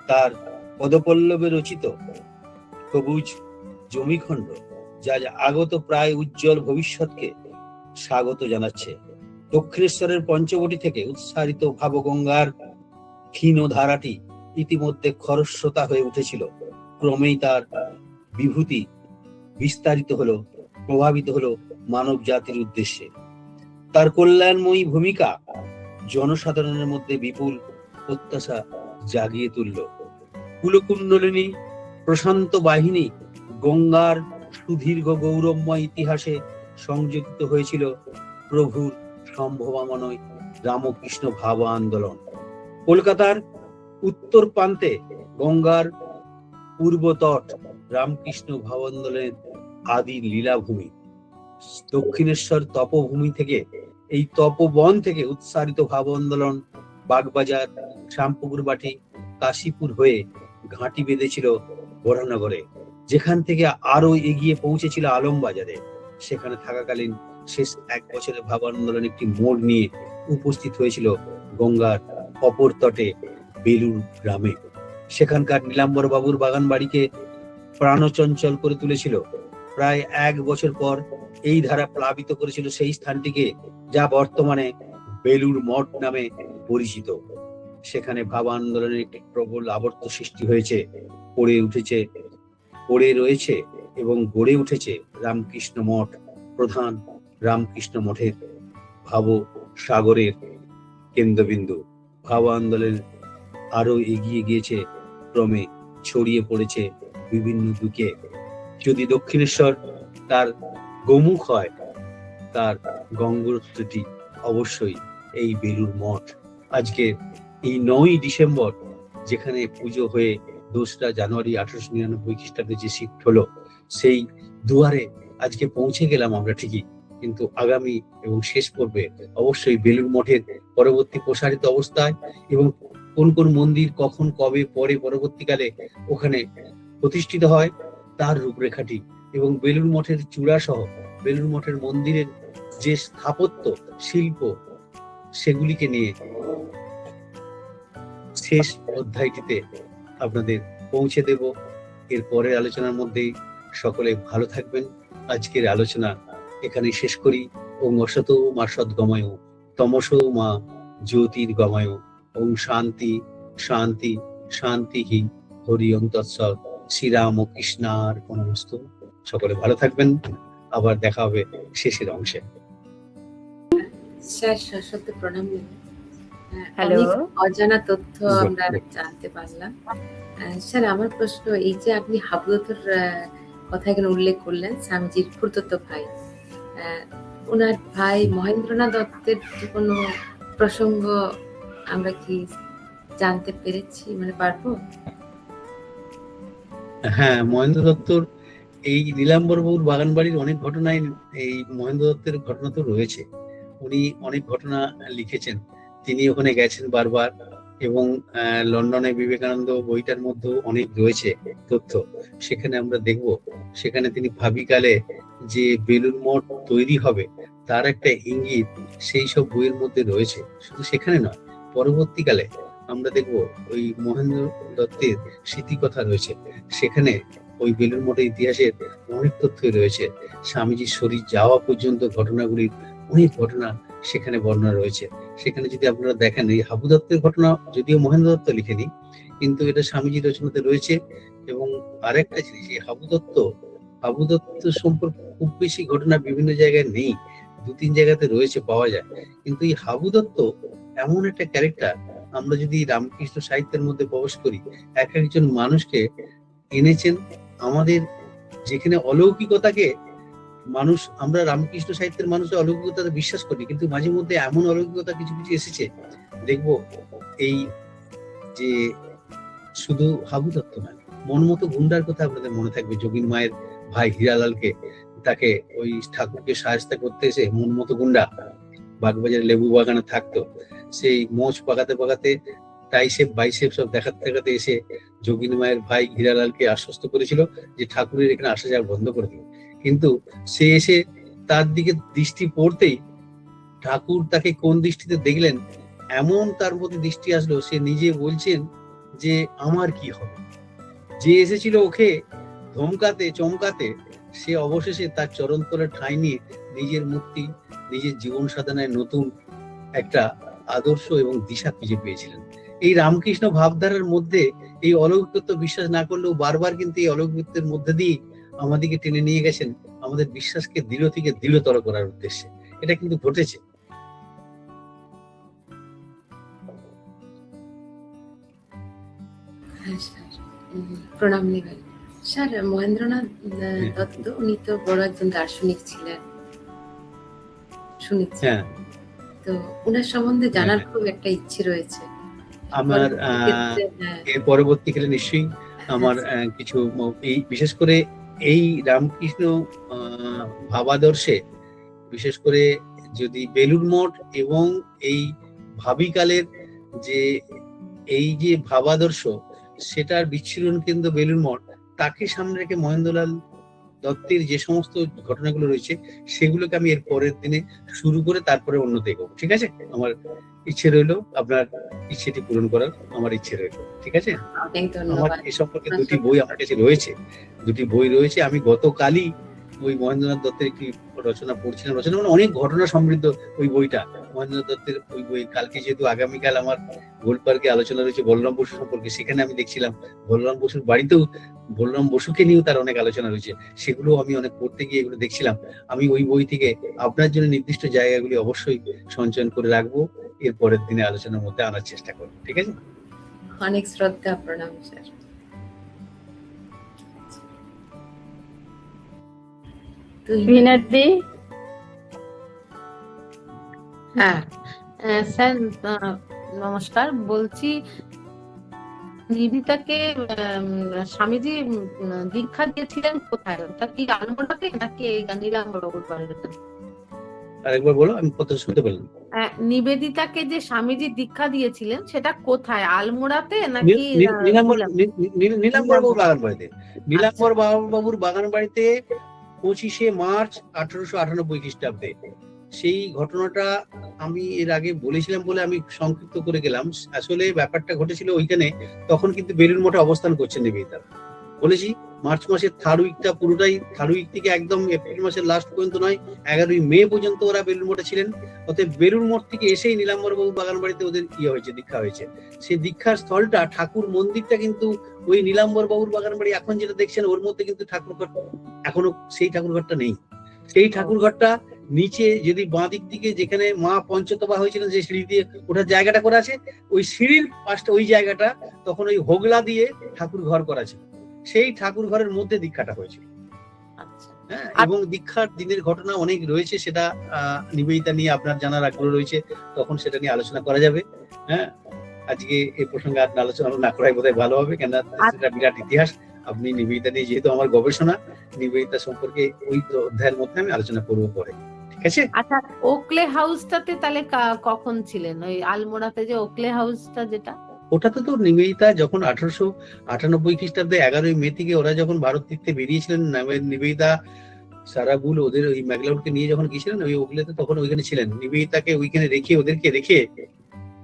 তার পদপল্লবে রচিত সবুজ জমিখণ্ড যা আগত প্রায় উজ্জ্বল ভবিষ্যৎকে স্বাগত জানাচ্ছে। দক্ষিণেশ্বরের পঞ্চবটি থেকে উৎসারিত ভাবগঙ্গার ক্ষীণ ধারাটি ইতিমধ্যে খরস্রোতা হয়ে উঠেছিল। ক্রমেই তার বিভূতি বিস্তারিত হলো, প্রভাবিত হলো মানব জাতির উদ্দেশ্যে। তার কল্যাণময়ী ভূমিকা জনসাধারণের মধ্যে বিপুল প্রত্যাশা জাগিয়ে তুলল। কুলকুণ্ডলিনী প্রশান্ত বাহিনী গঙ্গার সুদীর্ঘ গৌরবময় ইতিহাসে সংযোজিত হয়েছিল প্রভুর সম্ভবাময় রামকৃষ্ণ ভাব আন্দোলন। কলকাতার উত্তর প্রান্তে গঙ্গার পূর্ব তট রামকৃষ্ণ ভাব আন্দোলনের আদি লীলাভূমি। দক্ষিণেশ্বর তপভূমি থেকে, এই তপবন থেকে উৎসারিত ভাব আন্দোলন বাগবাজার, শ্যামপুকুর বাটি, কাশীপুর হয়ে ঘাঁটি বেঁধেছিল বরানগরে। যেখান থেকে আরো এগিয়ে পৌঁছেছিল আলমবাজারে। সেখানে থাকাকালীন শেষ 1 বছরে ভাব আন্দোলন একটি মোড় নিয়ে উপস্থিত হয়েছিল গঙ্গার অপর তটে বেলুর গ্রামে। সেখানকার নীলাম্বর বাবুর বাগান বাড়িকে প্রাণচঞ্চল করে তুলেছিল। প্রায় 1 বছর পর এই ধারা প্লাবিত করেছিল সেই স্থানটিকে, যা বর্তমানে বেলুর মঠ নামে পরিচিত। সেখানে ভাব আন্দোলনের একটি প্রবল আবর্ত সৃষ্টি হয়েছে, পড়ে রয়েছে এবং গড়ে উঠেছে রামকৃষ্ণ মঠ। প্রধান রামকৃষ্ণ মঠের ভাব সাগরের কেন্দ্রবিন্দু। ভাব আন্দোলন আরো এগিয়ে গিয়েছে, ক্রমে ছড়িয়ে পড়েছে বিভিন্ন দিকে। যদি দক্ষিণেশ্বর তার গোমুখ হয়, তার গঙ্গোত্রীটি অবশ্যই এই বেলুর মঠ। আজকে এই 9ই ডিসেম্বর, যেখানে পুজো হয়ে 2রা জানুয়ারি 1899 খ্রিস্টাব্দে যে শিফট হলো, সেই দুয়ারে আজকে পৌঁছে গেলাম আমরা ঠিকই, কিন্তু আগামী এবং শেষ পর্বে অবশ্যই বেলুর মঠের পরবর্তী প্রসারিত অবস্থায় এবং কোন কোন মন্দির কখন কবে পরে পরবর্তীকালে ওখানে প্রতিষ্ঠিত হয় তার রূপরেখাটি, এবং বেলুর মঠের চূড়া সহ বেলুর মঠের মন্দিরের যে স্থাপত্য শিল্প, সেগুলিকে নিয়ে শেষ অধ্যায়টিতে আপনাদের পৌঁছে দেব। এর পরের আলোচনার মধ্যেই সকলে ভালো থাকবেন। আজকের আলোচনা এখানেই শেষ করি। ওং অসতো মা সদ্গময়, তমসো মা জ্যোতির্গময়, ওং শান্তি শান্তি শান্তিহি, হরি ওং তৎসৎ। শ্রীরাম ও কৃষ্ণার্পণমস্তু। সকলে ভালো থাকবেন। আবার দেখা হবে শেষের অংশে। স্যার সশস্ত্র প্রণাম। হ্যালো, অজানা তথ্য আমরা জানতে পারলাম। স্যার, আমার প্রশ্ন, এই যে আপনি হাবুদত্তর কথা এখানে উল্লেখ করলেন, স্বামীজির খুড়তুতো ভাই, ওনার ভাই মহেন্দ্রনাথ দত্তের কোনো প্রসঙ্গ আমরা কি জানতে পেরেছি, মানে পারবো? হ্যাঁ, মহেন্দ্র দত্তর এই নীলাম্বর বাবুর বাগান বাড়ির অনেক ঘটনায় এই মহেন্দ্র দত্তের ঘটনা তো রয়েছে। উনি অনেক ঘটনা লিখেছেন, তিনি ওখানে গেছেন বারবার, এবং লন্ডনে বিবেকানন্দ বইটার মধ্যেও অনেক রয়েছে তথ্য। সেখানে আমরা দেখব, সেখানে তিনি ভাবিকালে যে বেলুর মঠ তৈরি হবে তার একটা ইঙ্গিত সেই সব বইয়ের মধ্যে রয়েছে। শুধু সেখানে নয়, পরবর্তীকালে আমরা দেখব ওই মহেন্দ্র দত্তের স্মৃতিকথা রয়েছে, সেখানে ওই বেলুর মঠের ইতিহাসের অনেক তথ্যই রয়েছে। স্বামীজির শরীর যাওয়া পর্যন্ত ঘটনাগুলির অনেক ঘটনা সেখানে বর্ণনা রয়েছে। সেখানে যদি আপনারা দেখেন, এই হাবু দত্তের ঘটনা যদিও মহেন্দ্র দত্ত লিখেনি, কিন্তু এটা স্বামীজির রচনাতে রয়েছে। এবং আরেকটা জিনিস, এই হাবু দত্ত সম্পর্কে খুব বেশি ঘটনা বিভিন্ন জায়গায় নেই, 2-3 জায়গাতে রয়েছে, পাওয়া যায়। কিন্তু এই হাবু দত্ত এমন একটা ক্যারেক্টার, আমরা যদি রামকৃষ্ণ সাহিত্যের মধ্যে প্রবেশ করি, এক একজন মানুষকে এনেছেন আমাদের, যেখানে অলৌকিকতাকে মানুষ, আমরা রামকৃষ্ণ সাহিত্যের মানুষের অলৌকিকতা বিশ্বাস করি, কিন্তু মাঝে মধ্যে এমন অলৌকিকতা কিছু কিছু এসেছে দেখবো। এই যে শুধু হাবু দত্ত নয়, মনমতো গুন্ডার কথা আপনাদের মনে থাকবে, যোগিন মায়ের ভাই হীরালালকে, তাকে ওই ঠাকুরকে সাহায্য করতে এসে মনমতো গুন্ডা বাগবাজারে লেবু বাগানে থাকতো, সেই মোচ পাকাতে পাকাতে টাইসেপ বাইসেপ সব দেখাতে দেখাতে এসে যোগিনী মায়ের ভাই হীরালালকে আশ্বস্ত করেছিল যে ঠাকুরের এখানে আসা যাওয়া বন্ধ করে দিল। কিন্তু সে এসে তার দিকে দৃষ্টি পড়তেই ঠাকুর তাকে কোন দৃষ্টিতে দেখলেন, এমন তার প্রতি দৃষ্টি আসলো, সে নিজে বলছেন যে আমার কি হবে। যে এসেছিল ওকে ধমকাতে চমকাতে, সে অবশেষে তার চরণ তলে ঠাঁই নিয়ে নিজের মুক্তি, নিজের জীবন সাধনায় নতুন একটা আদর্শ এবং দিশা খুঁজে পেয়েছিলেন। এই রামকৃষ্ণ ভাবধারার মধ্যে এই অলৌকিকত্ব বিশ্বাস না করলেও বারবার কিন্তু এই অলৌকিকত্বের মধ্যে দিয়ে আমাদেরকে টেনে নিয়ে গেছেন আমাদের বিশ্বাসকে দৃঢ় থেকে দৃঢ়তর করার উদ্দেশ্যে। এটা কিন্তু ঘটেছে। প্রণাম নেবেন স্যার। মহেন্দ্রনাথ দত্ত উনি তো বড় একজন দার্শনিক ছিলেন শুনেছি, তো ওনার সম্বন্ধে জানার খুব একটা ইচ্ছে রয়েছে আমার। এর পরবর্তীকালে নিশ্চয়ই আমার কিছু এই বিশেষ করে এই রামকৃষ্ণ ভাবাদর্শে, বিশেষ করে যদি বেলুর মঠ এবং এই ভাবিকালের যে এই যে ভাবাদর্শ, সেটার বিচ্ছিন্ন কেন্দ্র বেলুর মঠ, তাকে সামনে রেখে মহেন্দ্রলাল দত্তের যে সমস্ত ঘটনাগুলো রয়েছে সেগুলোকে আমি এর পরের দিনে শুরু করে তারপরে অন্য দেখবো। ঠিক আছে? আমার ইচ্ছে রইলো আপনার ইচ্ছেটি পূরণ করার, আমার ইচ্ছে রইলো। ঠিক আছে? অনেক আমার ধন্যবাদ। এ সম্পর্কে দুটি বই আমার কাছে রয়েছে, দুটি বই রয়েছে। আমি গতকালই ওই মহেন্দ্রনাথ দত্তের একটি রচনা পড়ছিলাম, রচনা মানে অনেক ঘটনা সমৃদ্ধ ওই বইটা, মহেন্দ্রনাথ দত্তের ওই বই। কালকে যেহেতু আগামীকাল আমার গোলপার্কে আলোচনা রয়েছে বলরাম বসু সম্পর্কে, সেখানে আমি দেখছিলাম বলরাম বসুর বাড়িতেও বলরাম বসুকে নিয়েও তার অনেক আলোচনা রয়েছে, সেগুলো আমি অনেক পড়তে গিয়ে এগুলো দেখছিলাম। আমি ওই বই থেকে আপনার জন্য নির্দিষ্ট জায়গাগুলি অবশ্যই সঞ্চয়ন করে রাখবো, এর পরের দিনে আলোচনার মধ্যে আনার চেষ্টা করবো। ঠিক আছে? অনেক শ্রদ্ধা, প্রণাম স্যার। ভিনাদি, হ্যাঁ স্যার নমস্কার। বলছি নিবেদিতাকে স্বামীজি দীক্ষা দিয়েছিলেন কোথায়? ওটা কি আলমোড়াতে নাকি নীলাম্বরবাবুর বাড়িতে? আরেকবার বলো, আমি কথা শুনতে পেলাম। নিবেদিতাকে যে স্বামীজি দীক্ষা দিয়েছিলেন সেটা কোথায়? আলমোড়াতে নাকি নীলাম্বর বাবুর বাগান বাড়িতে। নীলাম্বর বাবুর বাগান বাড়িতে 25শে মার্চ 1898 খ্রিস্টাব্দে। সেই ঘটনাটা আমি এর আগে বলেছিলাম বলে আমি সংক্ষিপ্ত করে গেলাম। আসলে ব্যাপারটা ঘটেছিল ওইখানে, তখন কিন্তু বেলুড় মঠে অবস্থান করছেন নিবেদিতা। বলেছি মার্চ মাসের থার্ড উইকটা পুরোটাই, থার্ড উইক থেকে একদম এপ্রিল মাসের লাস্ট পর্যন্ত নয়, 11ই মে পর্যন্ত ওরা বেলুড় মঠে ছিলেন। অতএব বেলুড় মঠ থেকে এসেই নীলাম্বর বাবু বাগান বাড়িতে ওদের হয়েছে, দীক্ষা হয়েছে। সেই দীক্ষার স্থলটা, ঠাকুর মন্দিরটা কিন্তু ওই নীলাম্বর বাবুর বাগান বাড়ি এখন যেটা দেখছেন ওর মধ্যে কিন্তু ঠাকুরঘর এখনো সেই ঠাকুরঘরটা নেই। সেই ঠাকুরঘরটা নিচে যদি বাঁ দিক থেকে যেখানে মা পঞ্চতপা হয়েছিলেন, যে সিঁড়ি দিয়ে ওঠার জায়গাটা করা আছে, ওই সিঁড়ির পাশটা ওই জায়গাটা তখন ওই হোগলা দিয়ে ঠাকুর ঘর করা ছিল। সেই ঠাকুর ঘরের মধ্যে দীক্ষাটা হয়েছিল। হ্যাঁ, এবং দীক্ষার দিনের ঘটনা অনেক রয়েছে, সেটা নিবেদিতা নিয়ে আপনার জানার আগ্রহ রয়েছে, তখন সেটা নিয়ে আলোচনা করা যাবে। হ্যাঁ, আজকে এই প্রসঙ্গে আর আলোচনা না করাই বোধহয় ভালো হবে, কেন সেটা বিরাট ইতিহাস। আপনি নিবেদিতা নিয়ে যেহেতু আমার গবেষণা, নিবেদিতা সম্পর্কে ওই অধ্যায়ের মধ্যে আমি আলোচনা করবো পরে। ঠিক আছে? আচ্ছা, ওকলে হাউসটাতে তাহলে কখন ছিলেন? ওই আলমোড়াতে যে ওকলে হাউসটা যেটা, ওটাতে তো নিবেদিতা যখন 1898 খ্রিস্টাব্দে 11ই মে থেকে ওরা যখন ভারত তীর্থে বেরিয়েছিলেন, নিবেদিতা সারাগুল ওদের ওই ম্যাগলাউডকে নিয়ে যখন গিয়েছিলেন ওই ওকলেতে, তখন ওইখানে ছিলেন। নিবেদিতাকে ওইখানে রেখে, ওদেরকে রেখে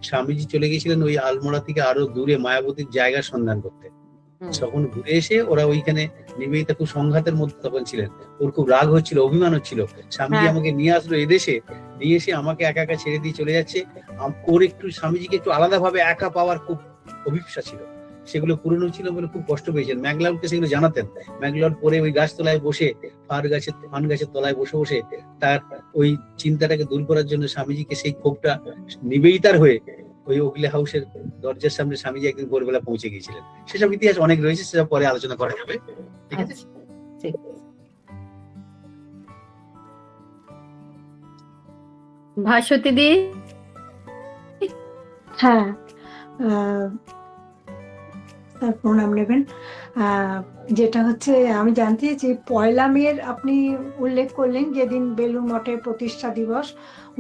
স্বামীজি চলে গেছিলেন ওই আলমোড়া থেকে আরো দূরে মায়াবতীর জায়গার সন্ধান করতে। তখন ঘুরে এসে ওরা ওইখানে, নিবেদিতা খুব সংঘাতের মধ্যে তখন ছিলেন, ওর খুব রাগ হচ্ছিল, অভিমান হচ্ছিল, স্বামীজি আমাকে নিয়ে আসলো এদেশে, নিয়ে এসে আমাকে একা একা ছেড়ে দিয়ে চলে যাচ্ছে। ওর একটু স্বামীজিকে একটু আলাদা ভাবে একা পাওয়ার খুব অভিপ্সা ছিল, সেগুলো পূরণ ছিল বলে খুব কষ্ট পেয়েছেন। ম্যাগলাউডকে সেগুলো জানাতেন। ম্যাগলাউড পরে ওই গাছতলায় বসে, ফান গাছের তলায় বসে বসে তার ওই চিন্তাটাকে দূর করার জন্য স্বামীজিকে সেই ক্ষোভটা নিবেদিতার হয়ে ওই ওকলে হাউসের দরজার সামনে স্বামীজি একদিন ভোরবেলা পৌঁছে গিয়েছিলেন। সেসব ইতিহাস অনেক রয়েছে, সেসব পরে আলোচনা করা যাবে। ঠিক আছে? ভাস্বতী দি। হ্যাঁ, প্রণাম নেবেন। যেটা হচ্ছে আমি জানতে চাইছি, 1লা মের আপনি উল্লেখ করলেন যেদিন বেলুড় মঠের প্রতিষ্ঠা দিবস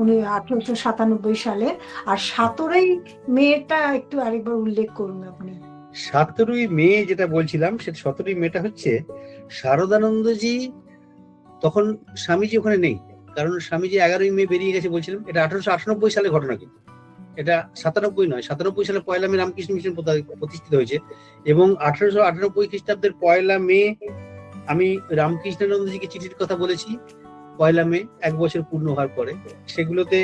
1897 সালে, আর 17ই মেটা একটু আরেকবার উল্লেখ করুন আপনি। 17ই মে যেটা বলছিলাম, সেটা 17ই মেটা হচ্ছে শারদানন্দজি, তখন স্বামীজি ওখানে নেই, কারণ স্বামীজি 11ই মে বেরিয়ে গেছে বলছিলাম। এটা 1898 সালে ঘটনা, কিন্তু এটা 97 নয়। 97 সালে 1লা মে রামকৃষ্ণ মিশন প্রতিষ্ঠিত হয়েছে, এবং 1898 খ্রিস্টাব্দের 1লা মে আমি রামকৃষ্ণানন্দজিকে চিঠির কথা বলেছি। 1লা মে 1 বছর পূর্ণ হওয়ার পরে সেগুলোতে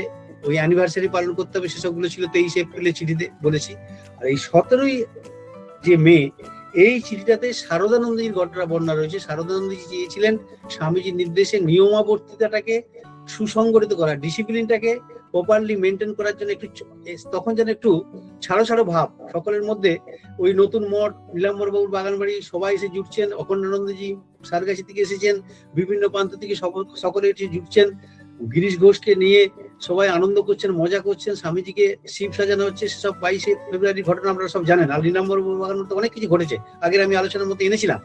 ওই অ্যানিভার্সারি পালন করতে হবে, সেসবগুলো ছিল 23 এপ্রিলে চিঠিতে বলেছি। আর এই 17ই যে মে, এই চিঠিটাতে শারদানন্দজির ঘটনা বর্ণনা রয়েছে। শারদানন্দজি চেয়েছিলেন স্বামীজির নির্দেশে নিয়মাবর্তিতাটাকে সুসংগঠিত করা, ডিসিপ্লিনটাকে প্রপারলি মেনটেন করার জন্য একটু, তখন যেন একটু ছাড়ো ছাড়ো ভাব সকলের মধ্যে। ওই নতুন মঠ, নীলাম্বর বাবুর বাগান বাড়ি সবাই এসে জুটছেন, অখণ্ডানন্দজি সারগাছি থেকে এসেছেন, বিভিন্ন প্রান্ত থেকে সকলে এসে জুটছেন, গিরিশ ঘোষকে নিয়ে সবাই আনন্দ করছেন, মজা করছেন, স্বামীজিকে শিব সাজানো হচ্ছে। সেসব 22শে ফেব্রুয়ারির ঘটনা আপনারা সব জানেন। আর নীলাম্বর বাবুর বাগান মধ্যে অনেক কিছু ঘটেছে, আগের আমি আলোচনার মধ্যে এনেছিলাম।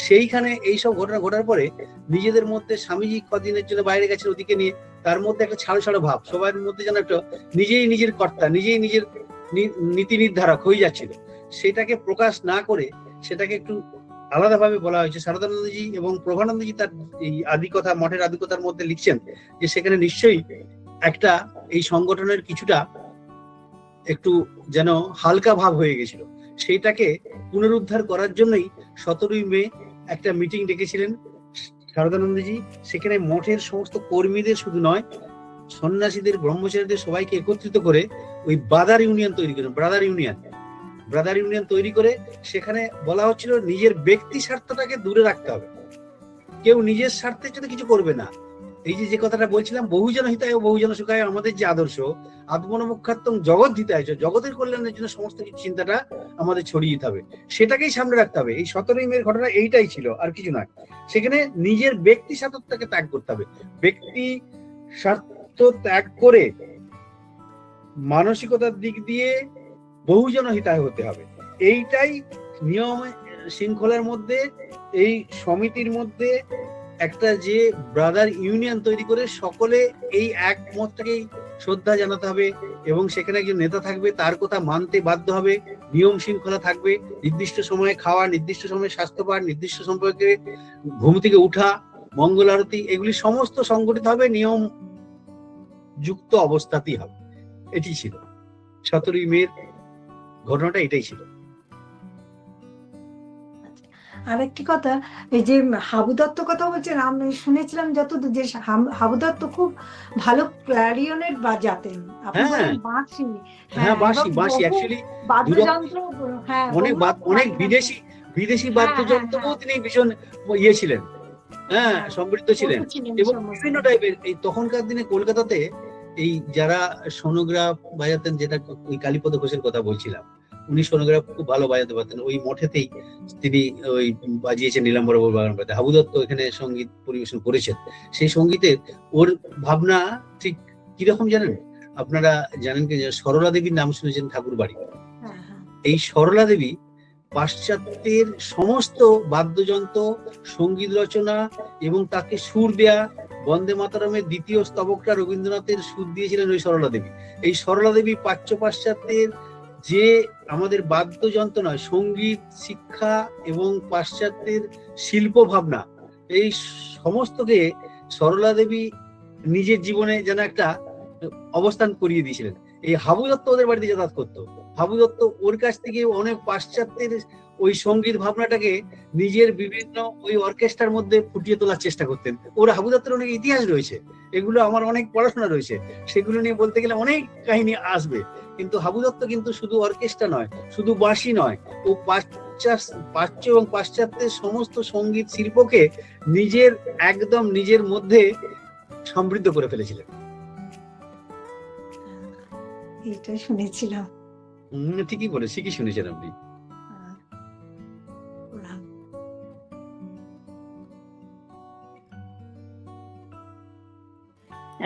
সেইখানে এইসব ঘটনা ঘটার পরে নিজেদের মধ্যে স্বামীজি কদিনের জন্য বাইরে গেছেন, ওদিকে নিয়ে তার মধ্যে একটা ছাড়ো ছাড়ো ভাব, সবার মধ্যে যেন একটা নিজেই নিজের কর্তা, নিজেই নিজের নীতি নির্ধারক হয়ে যাচ্ছিল। সেটাকে প্রকাশ না করে সেটাকে একটু আলাদাভাবে বলা হয়েছে। শারদানন্দজি এবং প্রভানন্দজি তার এই আদিকথা, মঠের আদিকথার মধ্যে লিখছেন যে সেখানে নিশ্চয়ই একটা এই সংগঠনের কিছুটা একটু যেন হালকা ভাব হয়ে গেছিল, সেইটাকে পুনরুদ্ধার করার জন্যই 17ই মে একটা মিটিং ডেকেছিলেন শারদানন্দজি। সেখানে মঠের সমস্ত কর্মীদের শুধু নয়, সন্ন্যাসীদের, ব্রহ্মচারীদের সবাইকে একত্রিত করে ওই ব্রাদার ইউনিয়ন তৈরি করেন, ব্রাদার ইউনিয়ন তৈরি করে সেখানে বলা হচ্ছিল নিজের ব্যক্তি স্বার্থটাকে দূরে রাখতে হবে, কেউ নিজের স্বার্থের জন্য কিছু করবে না। এই যে কথাটা বলছিলাম, বহুজন হিতায় ও বহুজন সুখায়, আমাদের যে আদর্শ, আত্মনমুখাত্মক জগৎ হিতায়, জগতের কল্যাণের জন্য সমস্ত কিছু চিন্তাটা আমাদের ছড়িয়ে দিতে হবে, সেটাকেই সামনে রাখতে হবে। এই 17ই মের ঘটনা এইটাই ছিল, আর কিছু নয়। সেখানে নিজের ব্যক্তি স্বার্থটাকে ত্যাগ করতে হবে, ব্যক্তি স্বার্থ ত্যাগ করে মানসিকতার দিক দিয়ে বহুজন হিতায় হতে হবে। এইটাই নিয়ম শৃঙ্খলার মধ্যে, এই সমিতির মধ্যে একটা যে ব্রাদার ইউনিয়ন তৈরি করে সকলে এই একমতটাকেই শ্রদ্ধা জানাতে হবে, এবং সেখানে একজন নেতা থাকবে, তার কথা মানতে বাধ্য হবে, নিয়ম শৃঙ্খলা থাকবে, নির্দিষ্ট সময়ে খাওয়া, নির্দিষ্ট সময়ে স্বাস্থ্যপান, নির্দিষ্ট সম্পর্কে ঘুম থেকে উঠা, মঙ্গল আরতি, এগুলি সমস্ত সংগঠিত হবে, নিয়ম যুক্ত অবস্থাতেই হবে। এটি ছিল 17ই মের ঘটনাটা, এটাই ছিল। আরেকটি কথা, এই যে হাবু দত্ত কথা বলছেন, আমি শুনেছিলাম যতদূর যে হাবু দত্ত খুব ভালো ক্ল্যারিয়নেট বাজাতেন, আপনি হ্যাঁ, বলেন বাঁশি, হ্যাঁ, বাঁশি এবং বাঁশি বহু অ্যাকচুয়ালি বাদ্যযন্ত্র, হ্যাঁ, অনেক বহু অনেক বাদ্যযন্ত্র। বিদেশি হ্যাঁ, বাদ্যযন্ত্রও তিনি ভীষণ ইয়ে ছিলেন, হ্যাঁ, সমৃদ্ধ ছিলেন। ছিলেন এবং সমস্ত। বিভিন্ন টাইপের, এই তখনকার দিনে কলকাতাতে এই যারা সোনোগ্রাফ বাজাতেন, যেটা ওই কালীপদ ঘোষের কথা বলছিলাম, উনি সোনোগ্রাফ খুব ভালো বাজাতে পারতেন। ওই মঠেতেই তিনি ওই বাজিয়েছেন নীলাম্বর বাগান পাতে। হাবু দত্ত এখানে সঙ্গীত পরিবেশন করেছেন। সেই সঙ্গীতের ওর ভাবনা ঠিক কিরকম জানেন? আপনারা জানেন কি, সরলা দেবীর নাম শুনেছেন ঠাকুর বাড়ি? হ্যাঁ, হ্যাঁ। এই সরলা দেবী পাশ্চাত্যের সমস্ত বাদ্যযন্ত্র, সঙ্গীত রচনা এবং তাকে সুর দেয়া, বন্দে মাতরমের দ্বিতীয় স্তবকটা রবীন্দ্রনাথের সুর দিয়েছিলেন ওই সরলা দেবী। এই সরলা দেবী পাশ্চাত্যের যে আমাদের বাদ্যযন্ত্র নয়, সঙ্গীত শিক্ষা এবং পাশ্চাত্যের শিল্প ভাবনা, এই সমস্তকে সরলা দেবী নিজের জীবনে যেন একটা অবস্থান করিয়ে দিয়েছিলেন। এই হাবু দত্ত ওদের বাড়িতে যাতায়াত করতো। হাবু দত্ত ওর কাছ থেকে অনেক পাশ্চাত্যের ওই সঙ্গীত ভাবনাটাকে নিজের বিভিন্ন ওই অর্কেস্ট্রার মধ্যে ফুটিয়ে তোলার চেষ্টা করতেন। ওর হাবু দত্তের অনেক ইতিহাস রয়েছে, এগুলো আমার অনেক পড়াশোনা রয়েছে, সেগুলো নিয়ে বলতে গেলে অনেক কাহিনী আসবে। কিন্তু হাবু দত্ত কিন্তু শুধু অর্কেস্ট্রা নয়, শুধু বাঁশি নয়, ও প্রাচ্য এবং পাশ্চাত্যের সমস্ত সঙ্গীত শিল্পকে একদম নিজের মধ্যে সমৃদ্ধ করে ফেলেছিলেন। এটা শুনেছিলাম। ঠিকই বলে, ঠিকই শুনেছেন আপনি।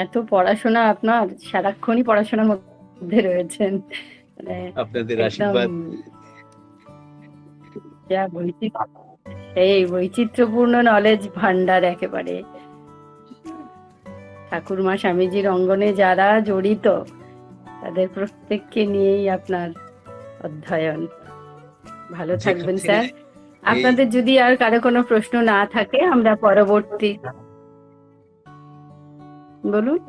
এত পড়াশোনা, আপনার সারাক্ষণই পড়াশোনার মধ্যে রয়েছেন, মানে আপনাদের একদম আশীর্বাদ। যা এই বৈচিত্র্যপূর্ণ নলেজ ভান্ডার একেবারে। ঠাকুরমা স্বামীজির অঙ্গনে যারা জড়িত, তাদের প্রত্যেককে নিয়েই আপনার অধ্যয়ন। ভালো থাকবেন স্যার। আপনাদের যদি আর কারো কোনো প্রশ্ন না থাকে, আমরা পরবর্তী, বলুন।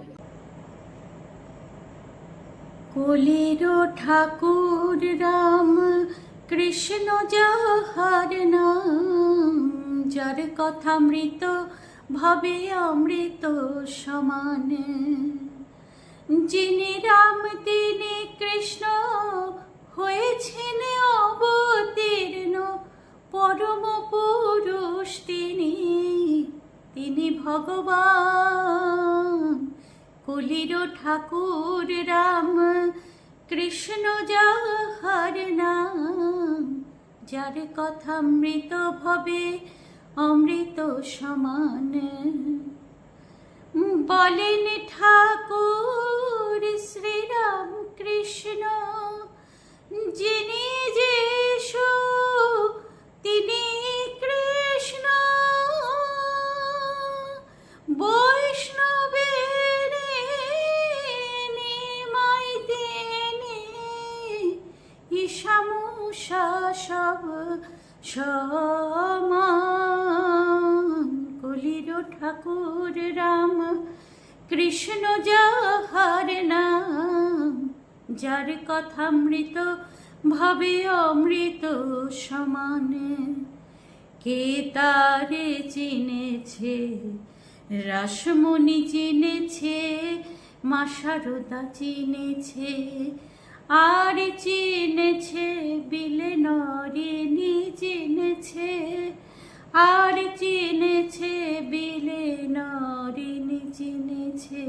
কলির ঠাকুর রাম কৃষ্ণ যাহার নাম, যার কথা মৃত ভাবে অমৃত সমান, যিনি রাম তিনি কৃষ্ণ হয়েছেন অবতীর্ণ, পরম পুরুষ তিনি ভগবান। কলির ঠাকুর রাম কৃষ্ণ যাহার নাম, যার কথা মৃত ভবে অমৃত সমান। বলেন ঠাকুর শ্রীরাম কৃষ্ণ, যিনি যিশু তিনি কৃষ্ণ, বৈষ্ণবের নিমাই তিনি, ঈশামূষা সব সমান। ঠাকুর রাম কৃষ্ণ যাহার নাম, যার কথামৃত ভাবে অমৃত সমান। কে তারে চিনেছে, রাসমণি চিনেছে, মা শারদা চিনেছে, আর চিনেছে বিলে নরিনী চিনেছে, আর চিনেছে বিলে নরিনী চিনেছে।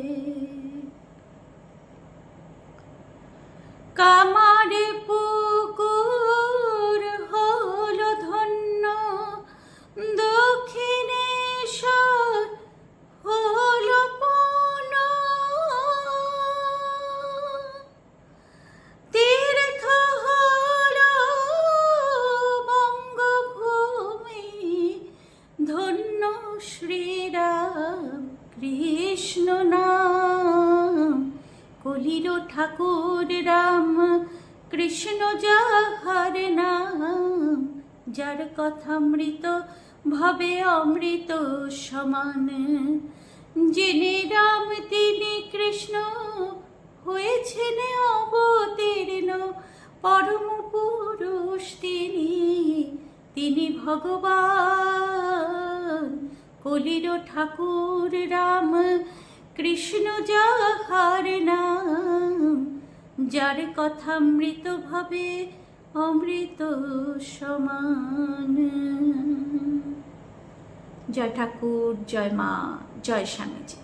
কামারে পুকুর হলো ধন্য, দক্ষিণেশ্বর হলো পূর্ণ, তীর্থ হলো বঙ্গভূমি, ধন্য শ্রীরাম কৃষ্ণ নাম। কলির ঠাকুর রাম কৃষ্ণ যাহার নাম, যার কথামৃত ভাবে অমৃত সমান। যিনি রাম তিনি কৃষ্ণ হয়েছেন অবতীর্ণ, পরম পুরুষ তিনি, তিনি ভগবান। কলির ঠাকুর রাম কৃষ্ণ যাহার নাম, যার কথামৃত ভাবে অমৃত সমান। জয় ঠাকুর, জয় মা, জয় স্বামীজি।